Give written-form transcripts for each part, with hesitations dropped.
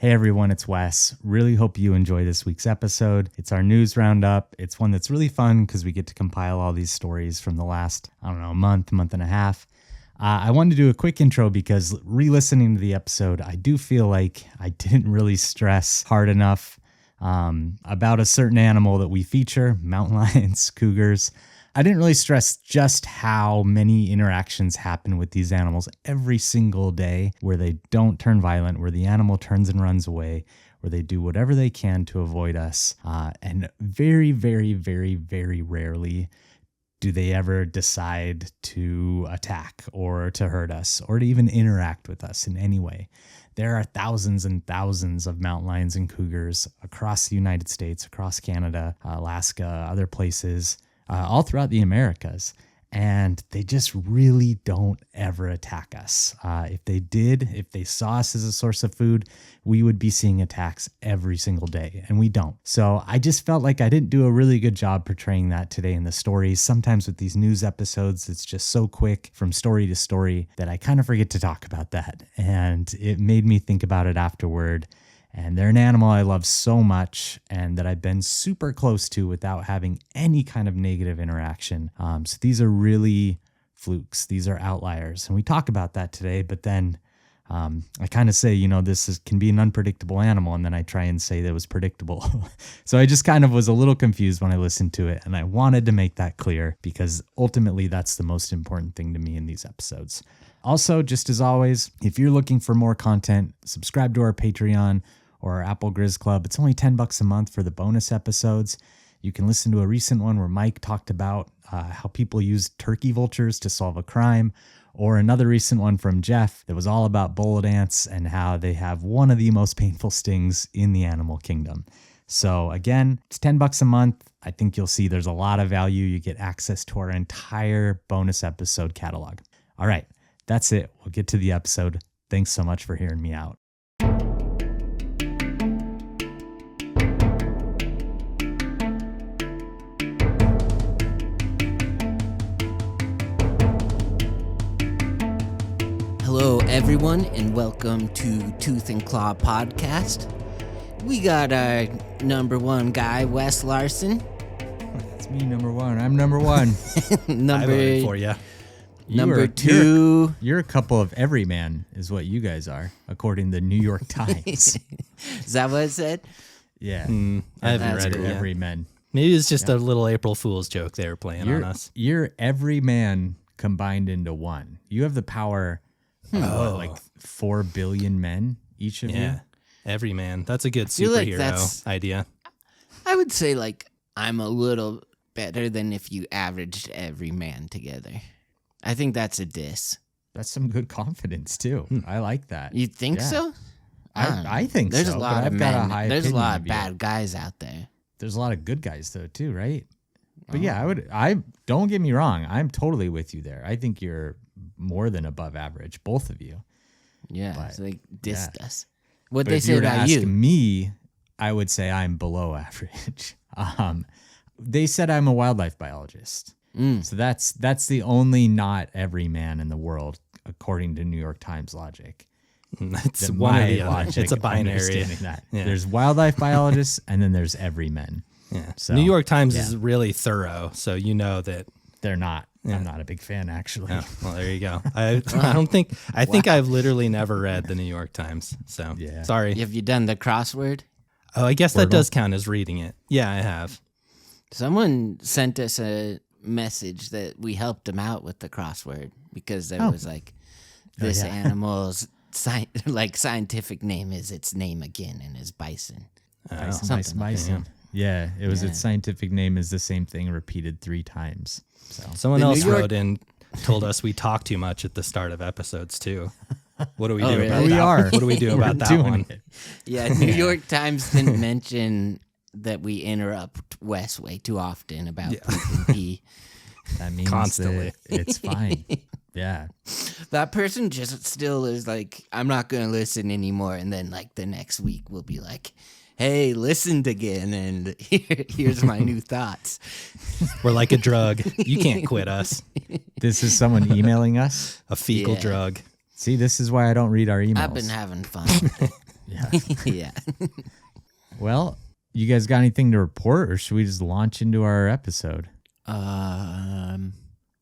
Hey everyone, it's Wes. Really hope you enjoy this week's episode. It's our news roundup. It's one that's really fun because we get to compile all these stories from the last, month and a half. I wanted to do a quick intro because re-listening to the episode, I do feel like I didn't really stress hard enough about a certain animal that we feature, mountain lions, cougars. I didn't really stress just how many interactions happen with these animals every single day where they don't turn violent, where the animal turns and runs away, where they do whatever they can to avoid us. And very, very, very, very rarely do they ever decide to attack or to hurt us or to even interact with us in any way. There are thousands and thousands of mountain lions and cougars across the United States, across Canada, Alaska, other places, all throughout the Americas, and they just really don't ever attack us. If they did, if they saw us as a source of food, we would be seeing attacks every single day, and we don't. So I just felt like I didn't do a really good job portraying that today in the stories. Sometimes with these news episodes, it's just so quick from story to story that I kind of forget to talk about that, and it made me think about it afterward. And they're an animal I love so much and that I've been super close to without having any kind of negative interaction. So these are really flukes. These are outliers. And we talk about that today, but then I kind of say, can be an unpredictable animal. And then I try and say that it was predictable. So I just kind of was a little confused when I listened to it. And I wanted to make that clear because ultimately that's the most important thing to me in these episodes. Also, just as always, if you're looking for more content, subscribe to our Patreon or our Apple Grizz Club. It's only $10 a month for the bonus episodes. You can listen to a recent one where Mike talked about how people use turkey vultures to solve a crime, or another recent one from Jeff that was all about bullet ants and how they have one of the most painful stings in the animal kingdom. So again, it's $10 a month. I think you'll see there's a lot of value. You get access to our entire bonus episode catalog. All right, that's it. We'll get to the episode. Thanks so much for hearing me out. Hello, everyone, and welcome to Tooth and Claw Podcast. We got our number one guy, Wes Larson. That's me, number one. I'm number one. I voted for you. Number two. You're a couple of everyman, is what you guys are, according to the New York Times. Is that what it said? Yeah. I haven't read it yet. Everyman. Maybe it's just a little April Fool's joke they were playing on us. You're every man combined into one. You have the power of 4 billion men, each of you? Yeah, every man. That's a good superhero idea. I would say, I'm a little better than if you averaged every man together. I think that's a diss. That's some good confidence, too. I like that. You think so? I think there's so. A lot of men. There's a lot of of bad guys out there. There's a lot of good guys, though, too, right? But I don't get me wrong. I'm totally with you there. I think you're more than above average, both of you. Yeah, but, so they dissed us. What but they if say you were to about ask you? Me, I would say I'm below average. They said I'm a wildlife biologist. So that's the only not every man in the world, according to New York Times logic. That's one of the logic. It's a binary. That. Yeah. There's wildlife biologists and then there's every men. Yeah. So, New York Times is really thorough, so you know that they're not. Yeah. I'm not a big fan, actually. Oh, well, there you go. I think I've literally never read the New York Times. So sorry. Have you done the crossword? Oh, I guess that does count as reading it. Yeah, I have. Someone sent us a message that we helped them out with the crossword because there was this animal's scientific name is its name again and is bison. Bison. Yeah, it was its scientific name is the same thing repeated 3 times. So someone else wrote in, told us we talk too much at the start of episodes too. What do we do about that? What do we do about that one? Yeah, New York Times didn't mention that we interrupt Wes way too often about pee. That means constantly. It's fine. Yeah. That person just still is I'm not going to listen anymore. And then the next week we'll be like, hey, listened again, and here's my new thoughts. We're like a drug. You can't quit us. This is someone emailing us? A fecal drug. See, this is why I don't read our emails. I've been having fun. Yeah. Yeah. Well, you guys got anything to report, or should we just launch into our episode?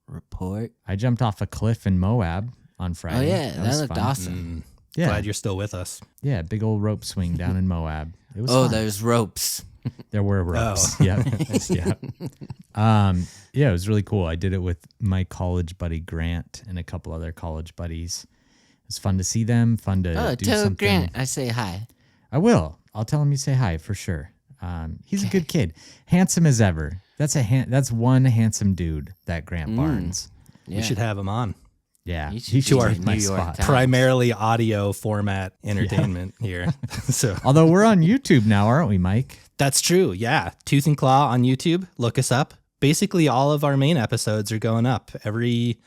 Report. I jumped off a cliff in Moab on Friday. Oh yeah, that was looked fun. awesome. Yeah. Glad you're still with us. Yeah, big old rope swing down in Moab. It was Oh, fun. there's ropes. There were ropes. Oh. Yeah. Yeah, it was really cool. I did it with my college buddy Grant and a couple other college buddies. It was fun to see them, fun to do tell something. Grant I say hi. I will. I'll tell him you say hi for sure. He's a good kid. Handsome as ever. That's one handsome dude, that Grant Barnes. Yeah. We should have him on. Yeah. He He should should be be in my New York spot. Times. Primarily audio format entertainment here. So Although we're on YouTube now, aren't we, Mike? that's true. Yeah. Tooth and Claw on YouTube. Look us up. Basically, all of our main episodes are going up every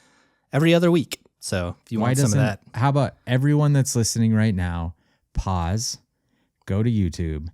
other week. So if you want some of that. How about everyone that's listening right now, pause, go to YouTube,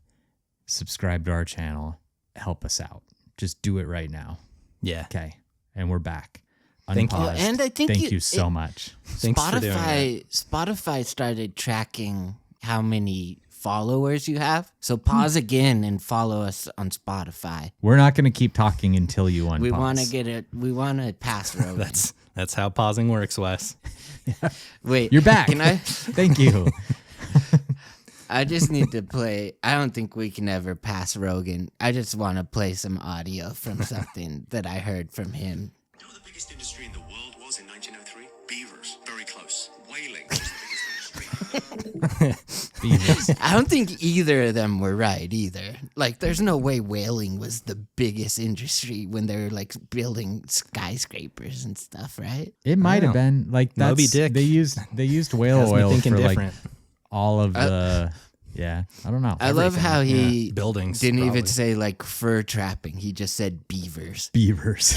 subscribe to our channel, help us out. Just do it right now. Yeah. Okay. And we're back. Thank you. Unpaused. And I think Thank you so much. Thanks for doing that. Spotify started tracking how many followers you have. So pause again and follow us on Spotify. We're not going to keep talking until you unpause. We want to get it. We want to pass Rogan. That's how pausing works, Wes. Wait, You're back. Can I? Thank you. I just need to play. I don't think we can ever pass Rogan. I just want to play some audio from something that I heard from him. You know what the biggest industry in the world was in 1903? Beavers. Very close. Whaling was the biggest industry. Beavers. I don't think either of them were right either. Like, there's no way whaling was the biggest industry when they were like building skyscrapers and stuff, right? It might have know. been like that's Moby Dick they used whale Has me oil thinking for different. like all of the yeah. I don't know. I love how he Buildings, didn't even probably. say like fur trapping. He just said beavers. Beavers.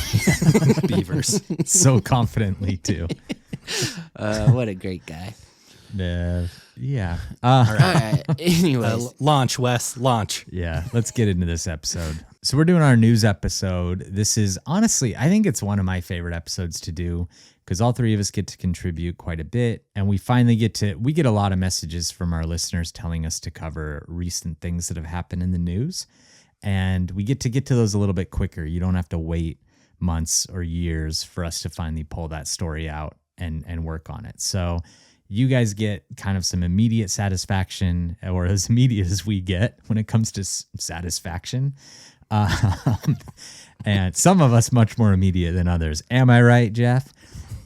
Beavers. So confidently too. What a great guy. Yeah. All right. Anyways, Launch, Wes. Launch. Yeah, let's get into this episode. So we're doing our news episode. This is honestly, I think it's one of my favorite episodes to do because all three of us get to contribute quite a bit. And we finally get a lot of messages from our listeners telling us to cover recent things that have happened in the news. And we get to those a little bit quicker. You don't have to wait months or years for us to finally pull that story out and work on it. So you guys get kind of some immediate satisfaction, or as immediate as we get when it comes to satisfaction. And some of us much more immediate than others. Am I right, Jeff?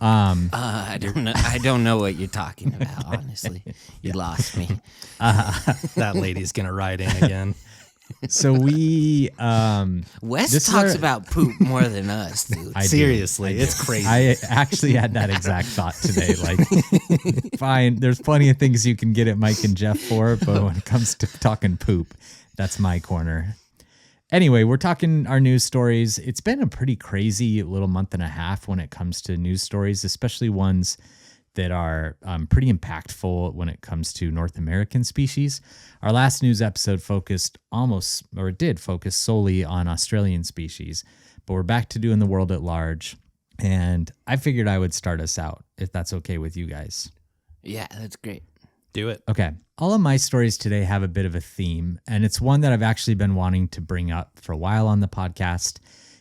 I don't know. I don't know what you're talking about. Honestly, you lost me. That lady's going to ride in again. So we Wes this is talks our- about poop more than us, dude. I do. Seriously, it's crazy. I actually had that exact thought today. Like, fine, there's plenty of things you can get at Mike and Jeff for, but when it comes to talking poop, that's my corner. Anyway, we're talking our news stories. It's been a pretty crazy little month and a half when it comes to news stories, especially ones that are pretty impactful when it comes to North American species. Our last news episode did focus solely on Australian species, but we're back to doing the world at large. And I figured I would start us out, if that's okay with you guys. Yeah, that's great. Do it. Okay. All of my stories today have a bit of a theme, and it's one that I've actually been wanting to bring up for a while on the podcast.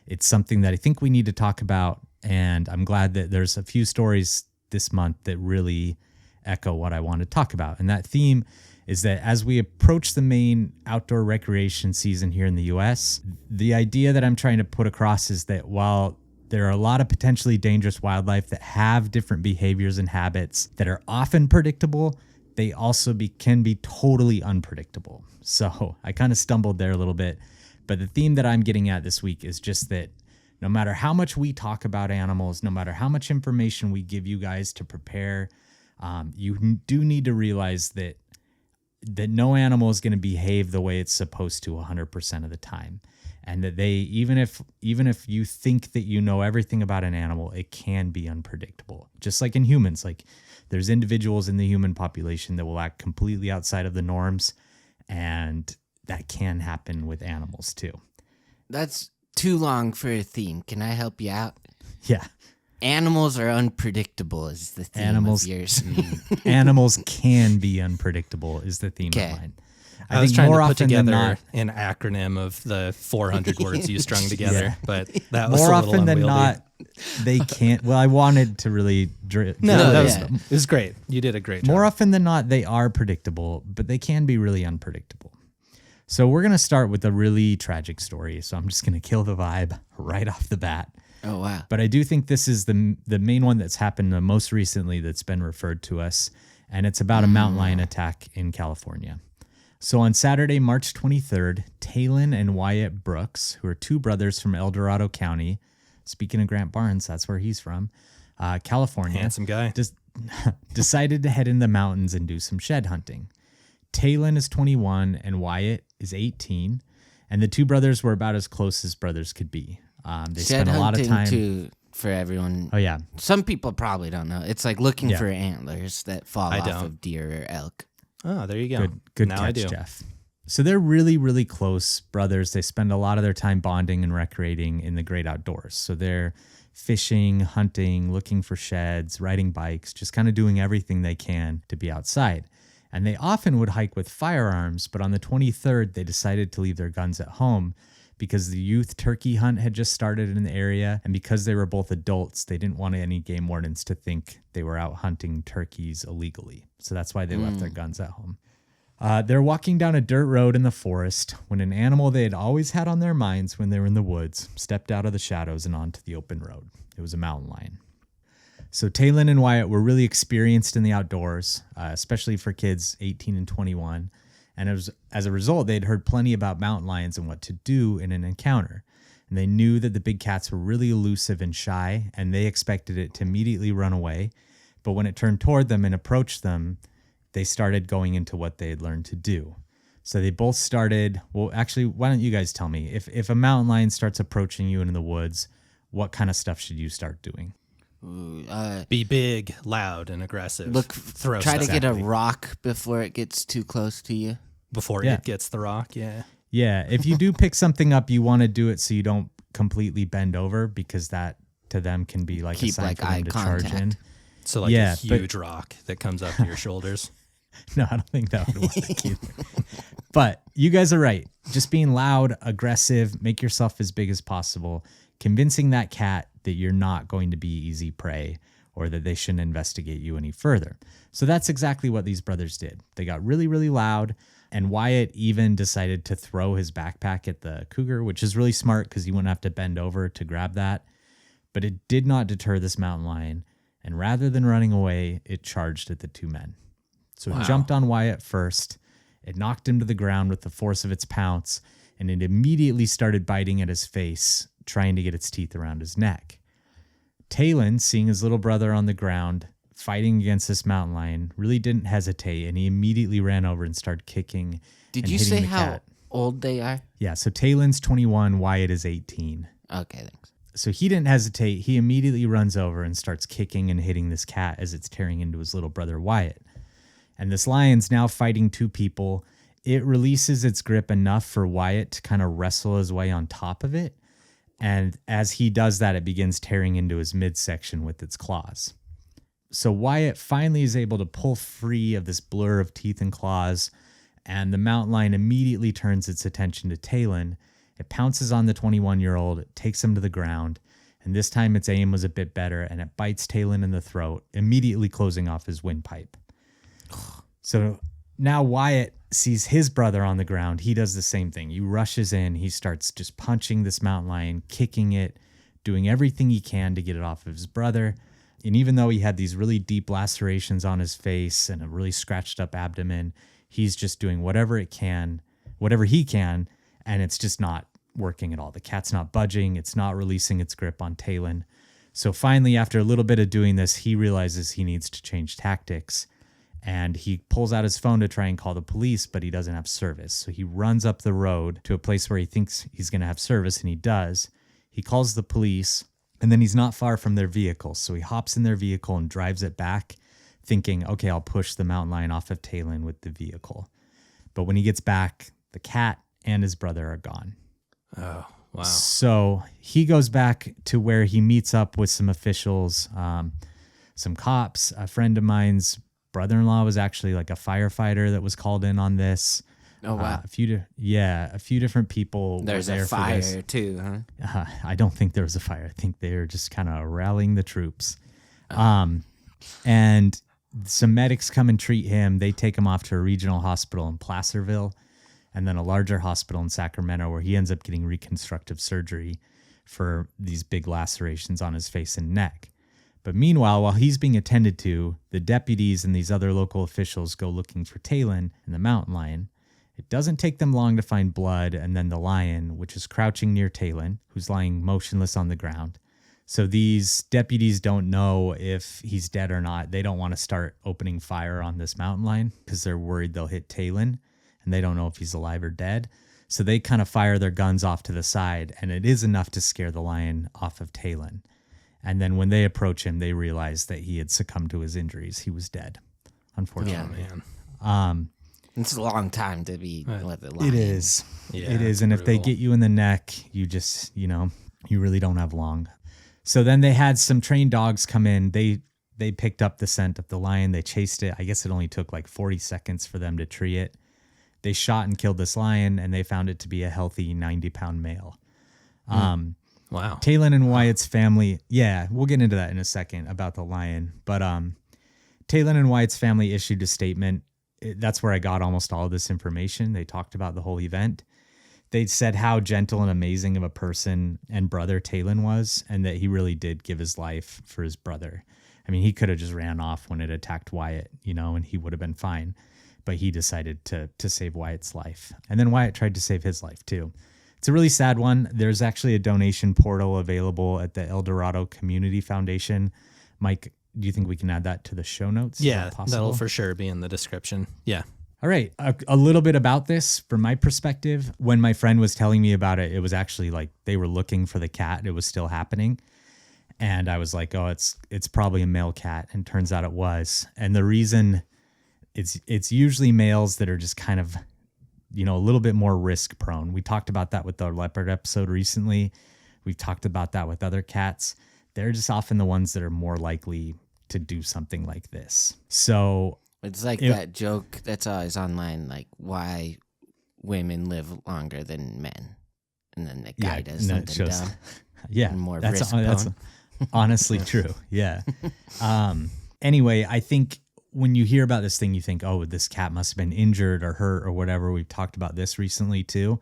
It's something that I think we need to talk about, and I'm glad that there's a few stories this month that really echo what I want to talk about. And that theme is that as we approach the main outdoor recreation season here in the US, the idea that I'm trying to put across is that while there are a lot of potentially dangerous wildlife that have different behaviors and habits that are often predictable, they also can be totally unpredictable. So I kind of stumbled there a little bit, but the theme that I'm getting at this week is just that no matter how much we talk about animals, no matter how much information we give you guys to prepare, you do need to realize that no animal is going to behave the way it's supposed to 100% of the time. And that even if you think that you know everything about an animal, it can be unpredictable. Just like in humans, like there's individuals in the human population that will act completely outside of the norms, and that can happen with animals too. That's too long for a theme. Can I help you out? Yeah. Animals are unpredictable is the theme Animals- of yours. Animals can be unpredictable is the theme Okay. of mine. I was think trying more to put often than together not- an acronym of the 400 words you strung together, Yeah. but that was More a little often than unwieldy. not, they can't. Well, I wanted to really. No, that Yeah. it was great. You did a great job. More often than not, they are predictable, but they can be really unpredictable. So we're going to start with a really tragic story. So I'm just going to kill the vibe right off the bat. Oh, wow. But I do think this is the main one that's happened the most recently that's been referred to us, and it's about a mountain lion attack in California. So on Saturday, March 23rd, Talon and Wyatt Brooks, who are two brothers from El Dorado County, speaking of Grant Barnes, that's where he's from, California, Handsome guy. decided to head in the mountains and do some shed hunting. Talon is 21 and Wyatt is 18, and the two brothers were about as close as brothers could be. They Shed spent a lot of hunting, time. too, for everyone. Oh yeah, Some people probably don't know. It's like looking Yeah. for antlers that fall I off don't. of deer or elk. Oh, there you go. good now catch, I do. Jeff. So they're really, really close brothers. They spend a lot of their time bonding and recreating in the great outdoors. So they're fishing, hunting, looking for sheds, riding bikes, just kind of doing everything they can to be outside. And they often would hike with firearms, but on the 23rd, they decided to leave their guns at home because the youth turkey hunt had just started in the area. And because they were both adults, they didn't want any game wardens to think they were out hunting turkeys illegally. So that's why they left their guns at home. They're walking down a dirt road in the forest when an animal they had always had on their minds when they were in the woods stepped out of the shadows and onto the open road. It was a mountain lion. So Talon and Wyatt were really experienced in the outdoors, especially for kids 18 and 21. And as a result, they'd heard plenty about mountain lions and what to do in an encounter. And they knew that the big cats were really elusive and shy, and they expected it to immediately run away. But when it turned toward them and approached them, they started going into what they had learned to do. So they both started, well, actually, why don't you guys tell me, if a mountain lion starts approaching you in the woods, what kind of stuff should you start doing? Be big, loud, and aggressive. Throw Try to stuff get a rock before it gets too close to you. before Yeah. it gets the rock. Yeah. Yeah, if you do pick something up, you want to do it so you don't completely bend over, because that to them can be like Keep, a sign like, for them eye to charge in. contact. So like Yeah, a huge rock that comes up to your shoulders. No, I don't think that would work either. But you guys are right. Just being loud, aggressive, make yourself as big as possible, convincing that cat that you're not going to be easy prey or that they shouldn't investigate you any further. So that's exactly what these brothers did. They got really, really loud, and Wyatt even decided to throw his backpack at the cougar, which is really smart because he wouldn't have to bend over to grab that. But it did not deter this mountain lion, and rather than running away, it charged at the two men. So it jumped on Wyatt first. It knocked him to the ground with the force of its pounce, and it immediately started biting at his face, trying to get its teeth around his neck. Talon, seeing his little brother on the ground, fighting against this mountain lion, really didn't hesitate, and he immediately ran over and started kicking Did and you hitting say the how cat. old they are? Yeah, so Talon's 21, Wyatt is 18. Okay, thanks. So he didn't hesitate. He immediately runs over and starts kicking and hitting this cat as it's tearing into his little brother Wyatt. And this lion's now fighting two people. It releases its grip enough for Wyatt to kind of wrestle his way on top of it. And as he does that, it begins tearing into his midsection with its claws. So Wyatt finally is able to pull free of this blur of teeth and claws, and the mountain lion immediately turns its attention to Talon. It pounces on the 21-year-old, takes him to the ground, and this time its aim was a bit better, and it bites Talon in the throat, immediately closing off his windpipe. So now Wyatt sees his brother on the ground. He does the same thing. He rushes in. He starts just punching this mountain lion, kicking it, doing everything he can to get it off of his brother. And even though he had these really deep lacerations on his face and a really scratched up abdomen, he's just doing whatever he can, and it's just not working at all. The cat's not budging. It's not releasing its grip on Talon. So finally, after a little bit of doing this, he realizes he needs to change tactics. And he pulls out his phone to try and call the police, but he doesn't have service. So he runs up the road to a place where he thinks he's going to have service, and he does. He calls the police, and then he's not far from their vehicle. So he hops in their vehicle and drives it back, thinking, okay, I'll push the mountain lion off of Talon with the vehicle. But when he gets back, the cat and his brother are gone. Oh, Wow. So he goes back to where he meets up with some officials, some cops. A friend of mine's brother-in-law was actually like a firefighter that was called in on this. Oh, wow. A few different people. There's were there a for fire this. too, huh? I don't think there was a fire. I think they were just kind of rallying the troops. And some medics come and treat him. They take him off to a regional hospital in Placerville and then a larger hospital in Sacramento where he ends up getting reconstructive surgery for these big lacerations on his face and neck. But meanwhile, while he's being attended to, the deputies and these other local officials go looking for Talon and the mountain lion. It doesn't take them long to find blood and then the lion, which is crouching near Talon, who's lying motionless on the ground. So these deputies don't know if he's dead or not. They don't want to start opening fire on this mountain lion because they're worried they'll hit Talon, and they don't know if he's alive or dead. So they kind of fire their guns off to the side, and it is enough to scare the lion off of Talon. And then when they approach him, they realize that he had succumbed to his injuries. He was dead, unfortunately. Oh, man. It's a long time to be with the lion. It is. Yeah, it is. And if they brutal. get you in the neck, you just, you really don't have long. So then they had some trained dogs come in. They picked up the scent of the lion. They chased it. I guess it only took like 40 seconds for them to tree it. They shot and killed this lion, and they found it to be a healthy 90-pound male. Wow. Talon and Wyatt's family, we'll get into that in a second about the lion. But Talon and Wyatt's family issued a statement. That's where I got almost all of this information. They talked about the whole event. They said how gentle and amazing of a person and brother Talon was, and that he really did give his life for his brother. I mean, he could have just ran off when it attacked Wyatt, and he would have been fine. But he decided to save Wyatt's life. And then Wyatt tried to save his life too. It's a really sad one. There's actually a donation portal available at the El Dorado Community Foundation. Mike, do you think we can add that to the show notes? Yeah, that'll for sure be in the description. Yeah. All right. A little bit about this from my perspective. When my friend was telling me about it, it was actually like they were looking for the cat. It was still happening. And I was like, oh, it's probably a male cat. And turns out it was. And the reason it's usually males that are just kind of, a little bit more risk prone. We talked about that with the leopard episode recently. We've talked about that with other cats. They're just often the ones that are more likely to do something like this. So it's like that joke that's always online, like why women live longer than men. And then the guy does something dumb. Yeah. More that's risk-prone. honestly true. Yeah. Anyway, I think when you hear about this thing, you think, oh, this cat must have been injured or hurt or whatever. We've talked about this recently too.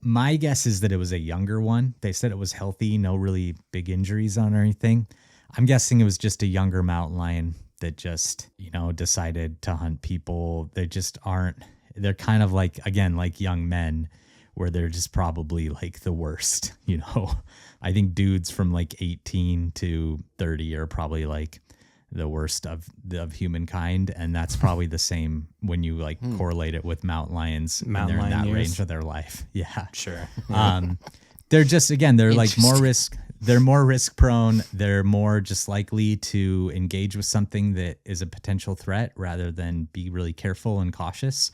My guess is that it was a younger one. They said it was healthy, no really big injuries on or anything. I'm guessing it was just a younger mountain lion that just, decided to hunt people. They just they're kind of like, again, like young men where they're just probably like the worst, I think dudes from like 18 to 30 are probably like the worst of humankind. And that's probably the same when you like correlate it with mountain lions when they're in that range of their life. Yeah. Sure. They're just, again, they're like they're more risk prone. They're more just likely to engage with something that is a potential threat rather than be really careful and cautious.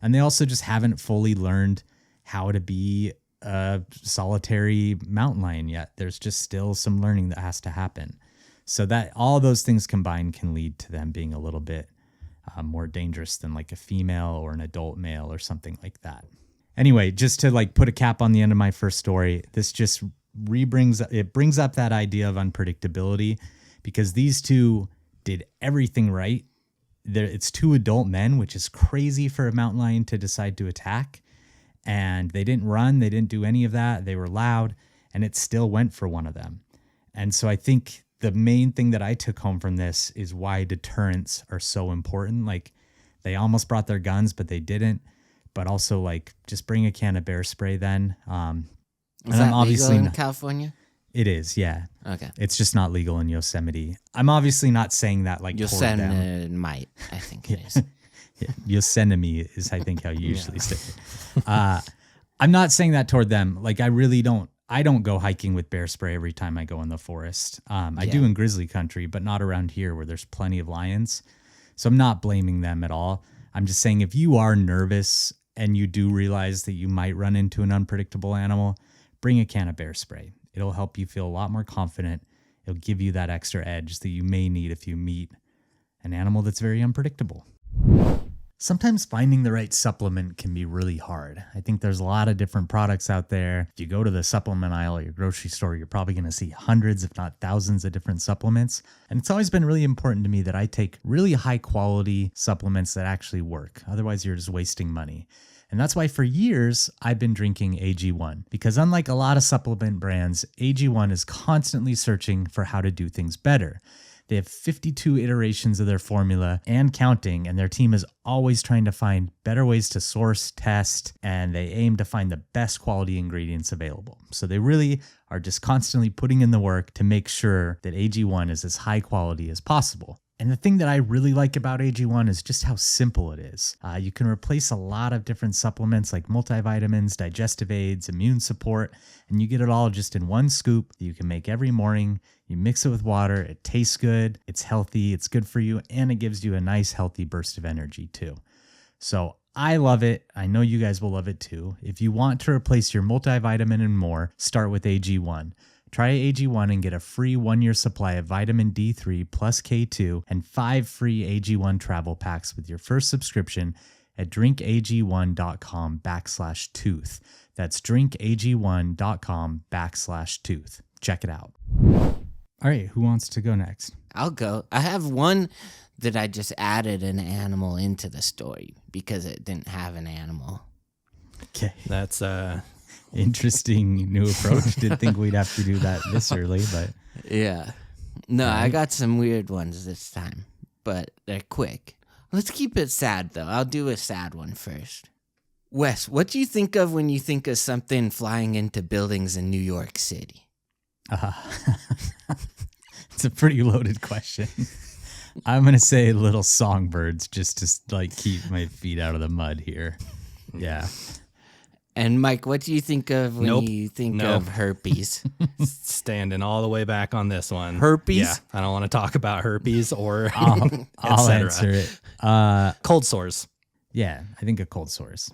And they also just haven't fully learned how to be a solitary mountain lion yet. There's just still some learning that has to happen. So that all those things combined can lead to them being a little bit more dangerous than like a female or an adult male or something like that. Anyway, just to like put a cap on the end of my first story, this just brings up that idea of unpredictability because these two did everything right. It's two adult men, which is crazy for a mountain lion to decide to attack. And they didn't run. They didn't do any of that. They were loud and it still went for one of them. And so I think the main thing that I took home from this is why deterrents are so important. Like they almost brought their guns, but they didn't. But also like just bring a can of bear spray then. Is that legal in California? It is, yeah. Okay. It's just not legal in Yosemite. I'm obviously not saying that like Yosemite might, I think it is. Yeah, Yosemite is, I think, how you usually say it. I'm not saying that toward them. Like, I don't go hiking with bear spray every time I go in the forest. I do in grizzly country, but not around here where there's plenty of lions. So I'm not blaming them at all. I'm just saying if you are nervous and you do realize that you might run into an unpredictable animal, bring a can of bear spray. It'll help you feel a lot more confident. It'll give you that extra edge that you may need if you meet an animal that's very unpredictable. Sometimes finding the right supplement can be really hard. I think there's a lot of different products out there. If you go to the supplement aisle at your grocery store, you're probably going to see hundreds, if not thousands, of different supplements. And it's always been really important to me that I take really high quality supplements that actually work. Otherwise, you're just wasting money. And that's why for years, I've been drinking AG1, because unlike a lot of supplement brands, AG1 is constantly searching for how to do things better. They have 52 iterations of their formula and counting, and their team is always trying to find better ways to source, test, and they aim to find the best quality ingredients available. So they really are just constantly putting in the work to make sure that AG1 is as high quality as possible. And the thing that I really like about AG1 is just how simple it is. You can replace a lot of different supplements like multivitamins, digestive aids, immune support, and you get it all just in one scoop that you can make every morning. You mix it with water, it tastes good, it's healthy, it's good for you, and it gives you a nice healthy burst of energy too. So I love it. I know you guys will love it too. If you want to replace your multivitamin and more, start with AG1. Try AG1 and get a free 1-year supply of vitamin D3 plus K2 and 5 free AG1 travel packs with your first subscription at drinkag1.com/tooth. That's drinkag1.com/tooth. Check it out. All right, who wants to go next? I'll go. I have one that I just added an animal into the story because it didn't have an animal. Okay. That's Interesting new approach. Didn't think we'd have to do that this early, but Yeah. No, I got some weird ones this time, but they're quick. Let's keep it sad, though. I'll do a sad one first. Wes, what do you think of when you think of something flying into buildings in New York City? it's a pretty loaded question. I'm going to say little songbirds just to like keep my feet out of the mud here. Yeah. And Mike, what do you think of when you think of herpes? standing all the way back on this one. Herpes? Yeah, I don't want to talk about herpes or I'll answer it. Cold sores. Yeah, I think a cold sores.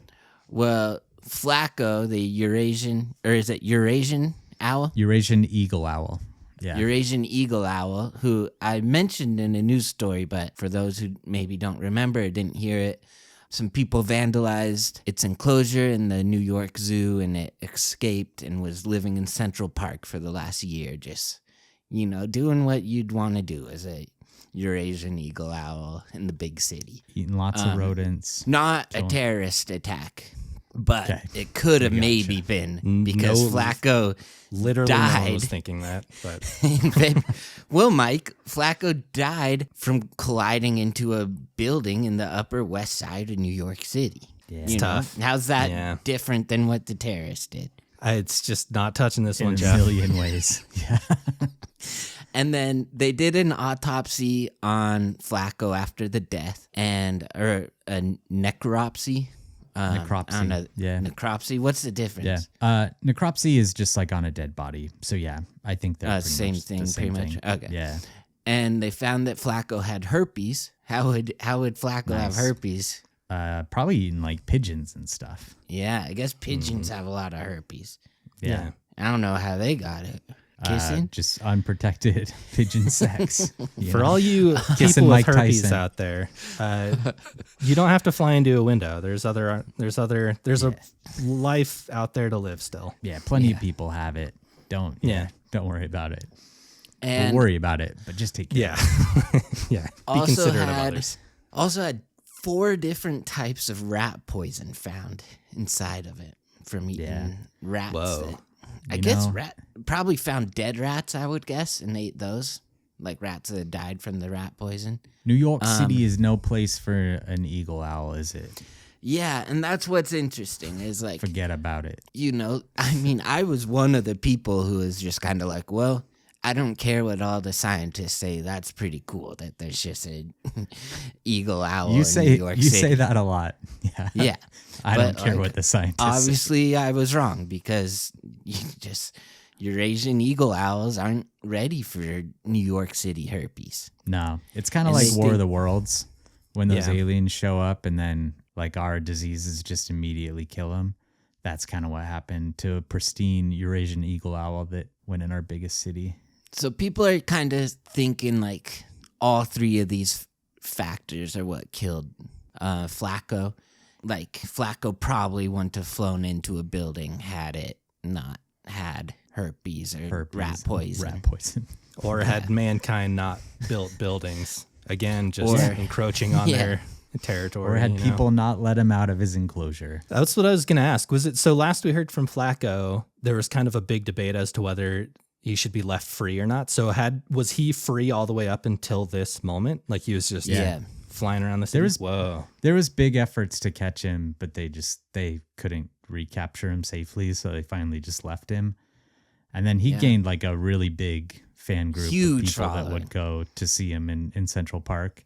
Well, Flaco the Eurasian, or is it Eurasian owl? Eurasian eagle owl. Yeah. Eurasian eagle owl, who I mentioned in a news story, but for those who maybe don't remember or didn't hear it, some people vandalized its enclosure in the New York Zoo, and it escaped and was living in Central Park for the last year, just, doing what you'd want to do as a Eurasian eagle owl in the big city. Eating lots of rodents. Not a terrorist attack, but it could have maybe been, because Flaco literally died. No one was thinking that, but Well, Mike, Flaco died from colliding into a building in the Upper West Side of New York City. Yeah. it's tough. How's that different than what the terrorists did? It's just not touching this In one, a Jeff. million ways. Yeah. And then they did an autopsy on Flaco after the death, or a necropsy. Necropsy. I don't know. Yeah. Necropsy. What's the difference? Yeah. Necropsy is just like on a dead body. So yeah, I think they're pretty same much thing, the same pretty thing. much. Okay. Yeah. And they found that Flaco had herpes. How would Flaco have herpes? Probably eating like pigeons and stuff. Yeah, I guess pigeons have a lot of herpes. Yeah. I don't know how they got it. Kissing? Just unprotected pigeon sex. For all you Kissing people Mike with herpes Tyson. out there, you don't have to fly into a window. There's a life out there to live still. Yeah, plenty of people have it. Don't worry about it. And We'll worry about it, but just take care. Yeah. Yeah. Be also considerate of others. had 4 different types of rat poison found inside of it from eating rats. Whoa. I guess probably found dead rats, I would guess, and ate those, like rats that died from the rat poison. New York City is no place for an eagle owl, is it? Yeah, and that's what's interesting is like, Forget about it. I was one of the people who was just kind of like, well, I don't care what all the scientists say. That's pretty cool that there's just an eagle owl in New York City. You say that a lot. Yeah. Yeah. I don't care what the scientists say. Obviously, I was wrong because Eurasian eagle owls aren't ready for New York City herpes. No, it's kind of And like they War of think- the Worlds when those Yeah. aliens show up and then like our diseases just immediately kill them. that's kind of what happened to a pristine Eurasian eagle owl that went in our biggest city. So people are kind of thinking like all three of these factors are what killed Flaco. Like Flaco probably wouldn't have flown into a building had it not had herpes or rat poison. Or had mankind not built buildings. Again, just encroaching on their territory. Or had people not let him out of his enclosure. That's what I was going to ask. Was it so last we heard from Flaco, there was kind of a big debate as to whether he should be left free or not. So was he free all the way up until this moment? Like he was just flying around the city? There was big efforts to catch him, but they couldn't recapture him safely. So they finally just left him. And then he gained like a really big fan group of people that would go to see him in Central Park.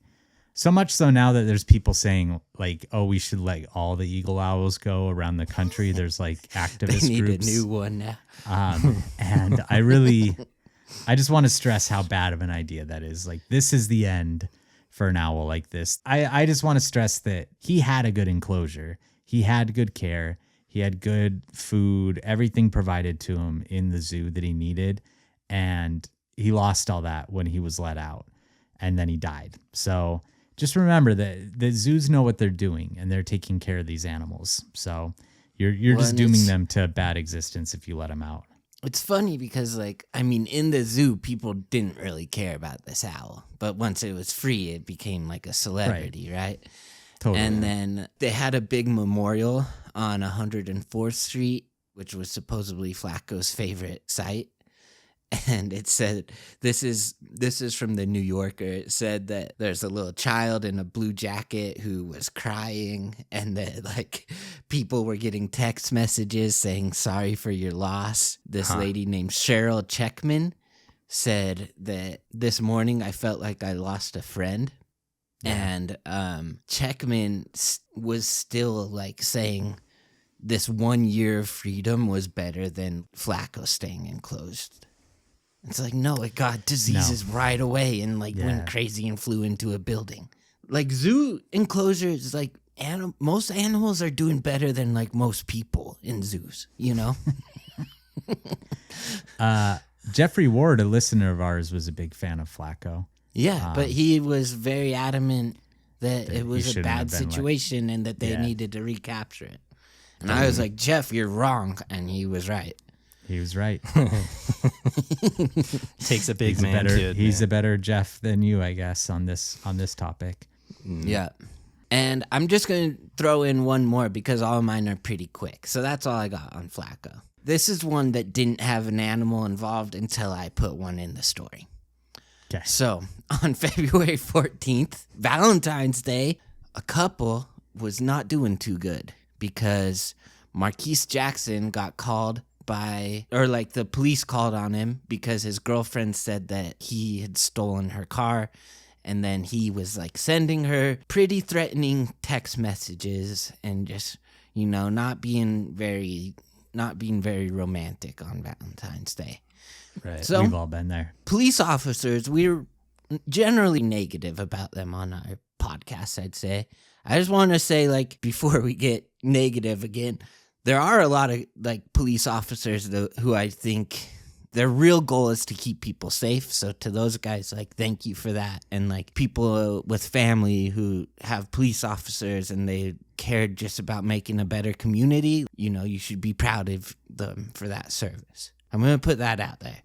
So much so now that there's people saying like, oh, we should let all the eagle owls go around the country. There's like activist they need groups. a new one now. And I just want to stress how bad of an idea that is. Like, this is the end for an owl like this. I just want to stress that he had a good enclosure. He had good care. He had good food, everything provided to him in the zoo that he needed. And he lost all that when he was let out. And then he died. So just remember that the zoos know what they're doing and they're taking care of these animals. So you're just dooming them to a bad existence if you let them out. It's funny because, like, I mean, in the zoo, people didn't really care about this owl. But once it was free, it became like a celebrity, right? Totally. And then they had a big memorial on 104th Street, which was supposedly Flaco's favorite site. And it said, this is from the New Yorker. It said that there's a little child in a blue jacket who was crying, and that like people were getting text messages saying sorry for your loss. This lady named Cheryl Checkman said that this morning I felt like I lost a friend. And Checkman was still like saying this 1 year of freedom was better than Flaco staying enclosed. It's like, no, it got diseases right away and like went crazy and flew into a building. Like zoo enclosures, like most animals are doing better than like most people in zoos, you know? Jeffrey Ward, a listener of ours, was a big fan of Flaco. Yeah, but he was very adamant that it was a bad situation and that they needed to recapture it. And I was like, Jeff, you're wrong. And he was right. He was right. Takes a big man. He's a better Jeff than you, I guess, on this topic. Yeah. And I'm just going to throw in one more because all of mine are pretty quick. So that's all I got on Flaco. This is one that didn't have an animal involved until I put one in the story. Okay. So on February 14th, Valentine's Day, a couple was not doing too good because Marquise Jackson got called the police called on him because his girlfriend said that he had stolen her car, and then he was like sending her pretty threatening text messages and just, you know, not being very romantic on Valentine's Day. Right. So we've all been there. Police officers, we're generally negative about them on our podcast, I'd say. I just want to say, like, before we get negative again, there are a lot of like police officers who I think their real goal is to keep people safe. So to those guys, like, thank you for that. And like people with family who have police officers and they cared just about making a better community, you know, you should be proud of them for that service. I'm going to put that out there.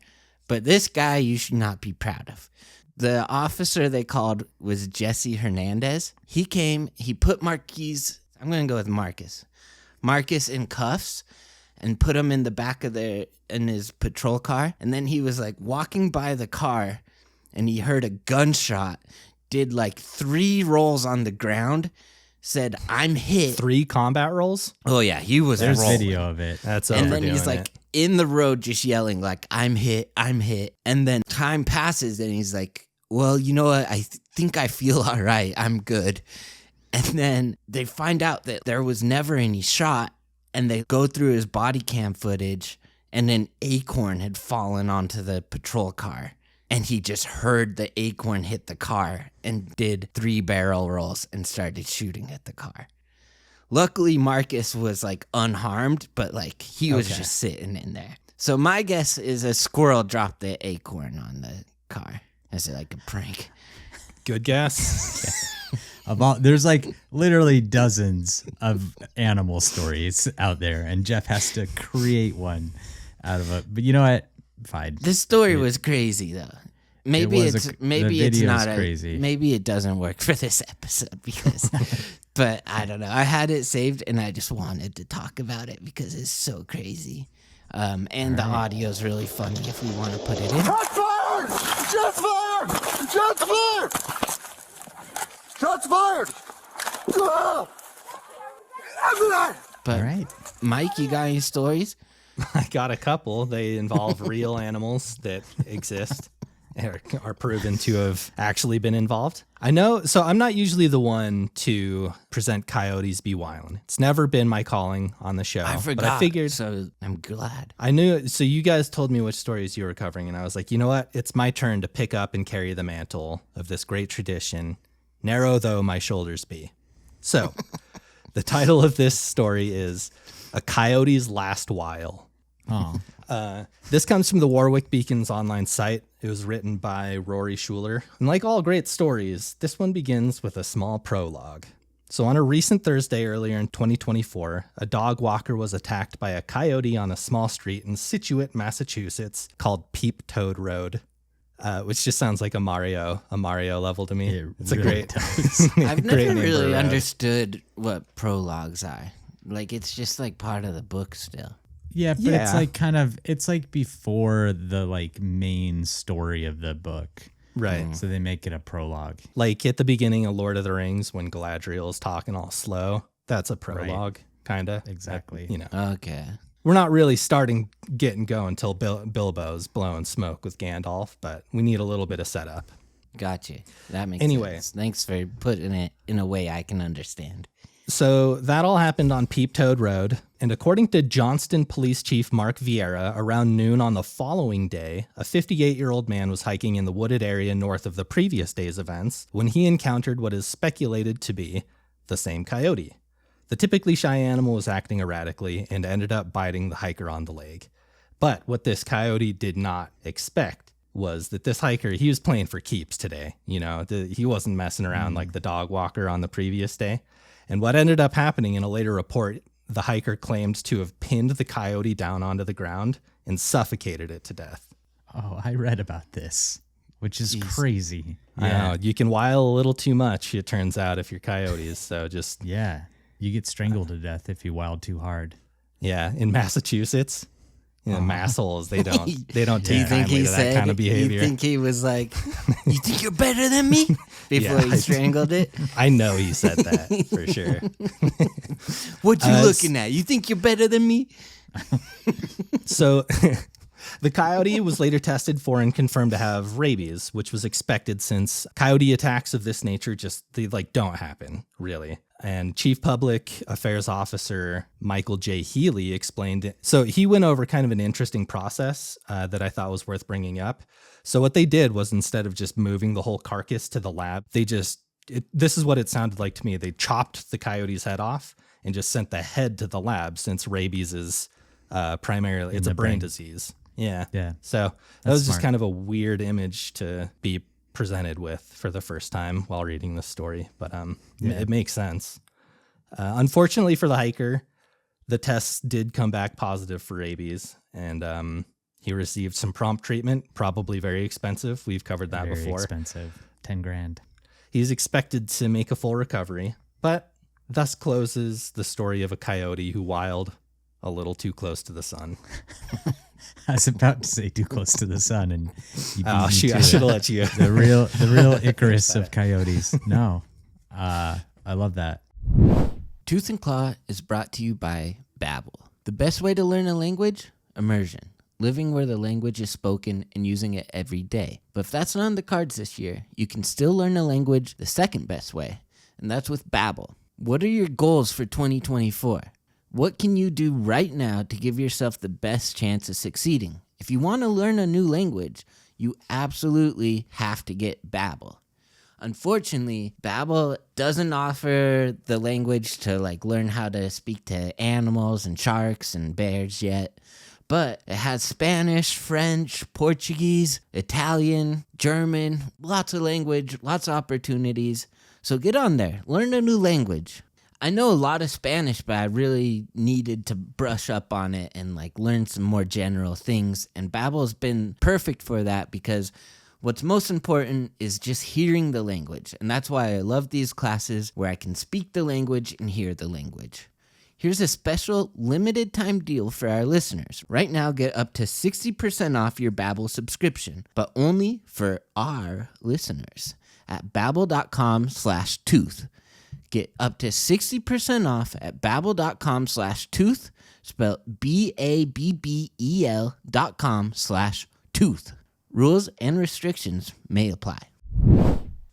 But this guy, you should not be proud of. The officer they called was Jesse Hernandez. He came, he put Marquise, I'm going to go with Marcus in cuffs and put him in the back of in his patrol car. And then he was like walking by the car and he heard a gunshot, did like 3 rolls on the ground, said, I'm hit. 3 combat rolls? Oh yeah, he was There's rolling. video of it. That's and overdoing then he's like in the road just yelling like, I'm hit. And then time passes and he's like, well, you know what? I think I feel all right. I'm good. And then they find out that there was never any shot, and they go through his body cam footage, and an acorn had fallen onto the patrol car. And he just heard the acorn hit the car and did 3 barrel rolls and started shooting at the car. Luckily, Marcus was like unharmed, but like he was just sitting in there. So my guess is a squirrel dropped the acorn on the car as like a prank. Good guess. There's like literally dozens of animal stories out there, and Jeff has to create one out of it. But you know what? Fine. This story was crazy though. Maybe it's not crazy. Maybe it doesn't work for this episode because, but I don't know. I had it saved and I just wanted to talk about it because it's so crazy. And the audio is really funny if we want to put it in. Shots fired! Shots fired! Shots fired! Shots fired! But All right. Mike, you got any stories? I got a couple. They involve real animals that exist. Are proven to have actually been involved. I know, so I'm not usually the one to present Coyotes Be Wylin. It's never been my calling on the show. I forgot, but I figured, so I'm glad. I knew, so you guys told me which stories you were covering, and I was like, you know what? It's my turn to pick up and carry the mantle of this great tradition, narrow though my shoulders be. So, the title of this story is A Coyote's Last While. Oh. This comes from the Warwick Beacon's online site. It was written by Rory Schuler. And like all great stories, this one begins with a small prologue. So on a recent Thursday earlier in 2024, a dog walker was attacked by a coyote on a small street in Scituate, Massachusetts called Peep Toad Road, which just sounds like a Mario level to me. It's really a great does. I've great never name for a really road. understood what prologues are. Like, it's just like part of the book still. Yeah, but Yeah. it's like kind of, it's like before the like main story of the book. Right. So they make it a prologue. Like at the beginning of Lord of the Rings when Galadriel's talking all slow. That's a prologue, kind of. Exactly. You know. Okay. We're not really getting going until Bilbo's blowing smoke with Gandalf, but we need a little bit of setup. Gotcha. That makes Anyway. sense. Thanks for putting it in a way I can understand. So that all happened on Peep Toad Road, and according to Johnston Police Chief Mark Vieira, around noon on the following day, a 58-year-old man was hiking in the wooded area north of the previous day's events when he encountered what is speculated to be the same coyote. The typically shy animal was acting erratically and ended up biting the hiker on the leg. But what this coyote did not expect was that this hiker, he was playing for keeps today. You know, he wasn't messing around like the dog walker on the previous day. And what ended up happening in a later report, the hiker claimed to have pinned the coyote down onto the ground and suffocated it to death. Oh, I read about this, which is crazy. I know, you can wile a little too much, it turns out, if you're coyotes. So just, Yeah. You get strangled to death if you wild too hard. yeah, in Massachusetts, you know, massholes, they don't Do you take think kindly he to that said? kind of behavior. You think he was like, "You think you're better than me?" Before Yeah, he strangled it. I know he said that for sure. What you looking at? You think you're better than me? So the coyote was later tested for and confirmed to have rabies, which was expected since coyote attacks of this nature they don't happen really. And Chief Public Affairs Officer Michael J. Healy explained it. So he went over kind of an interesting process that I thought was worth bringing up. So what they did was, instead of just moving the whole carcass to the lab, this is what it sounded like to me. They chopped the coyote's head off and just sent the head to the lab, since rabies is primarily, it's a brain disease. Yeah. Yeah. So that was just smart. kind of a weird image to be presented with for the first time while reading this story, but it makes sense. Unfortunately for the hiker, the tests did come back positive for rabies, and he received some prompt treatment, probably very expensive. We've covered that Very before. expensive. 10 grand. He's expected to make a full recovery, but thus closes the story of a coyote who wiled a little too close to the sun. I was about to say too close to the sun, and you beat Oh me shoot! to I should it. have let you. The real Icarus of coyotes. No, I love that. Tooth and Claw is brought to you by Babbel. The best way to learn a language? Immersion. Living where the language is spoken and using it every day. But if that's not on the cards this year, you can still learn a language the second best way, and that's with Babbel. What are your goals for 2024? What can you do right now to give yourself the best chance of succeeding? If you want to learn a new language, you absolutely have to get Babbel. Unfortunately, Babbel doesn't offer the language to like learn how to speak to animals and sharks and bears yet. But it has Spanish, French, Portuguese, Italian, German, lots of language, lots of opportunities. So get on there, learn a new language. I know a lot of Spanish, but I really needed to brush up on it and like learn some more general things. And Babbel's been perfect for that because what's most important is just hearing the language. And that's why I love these classes where I can speak the language and hear the language. Here's a special limited time deal for our listeners. Right now, get up to 60% off your Babbel subscription, but only for our listeners at babbel.com/tooth. Get up to 60% off at babbel.com/tooth, spelled BABBEL.com/tooth. Rules and restrictions may apply.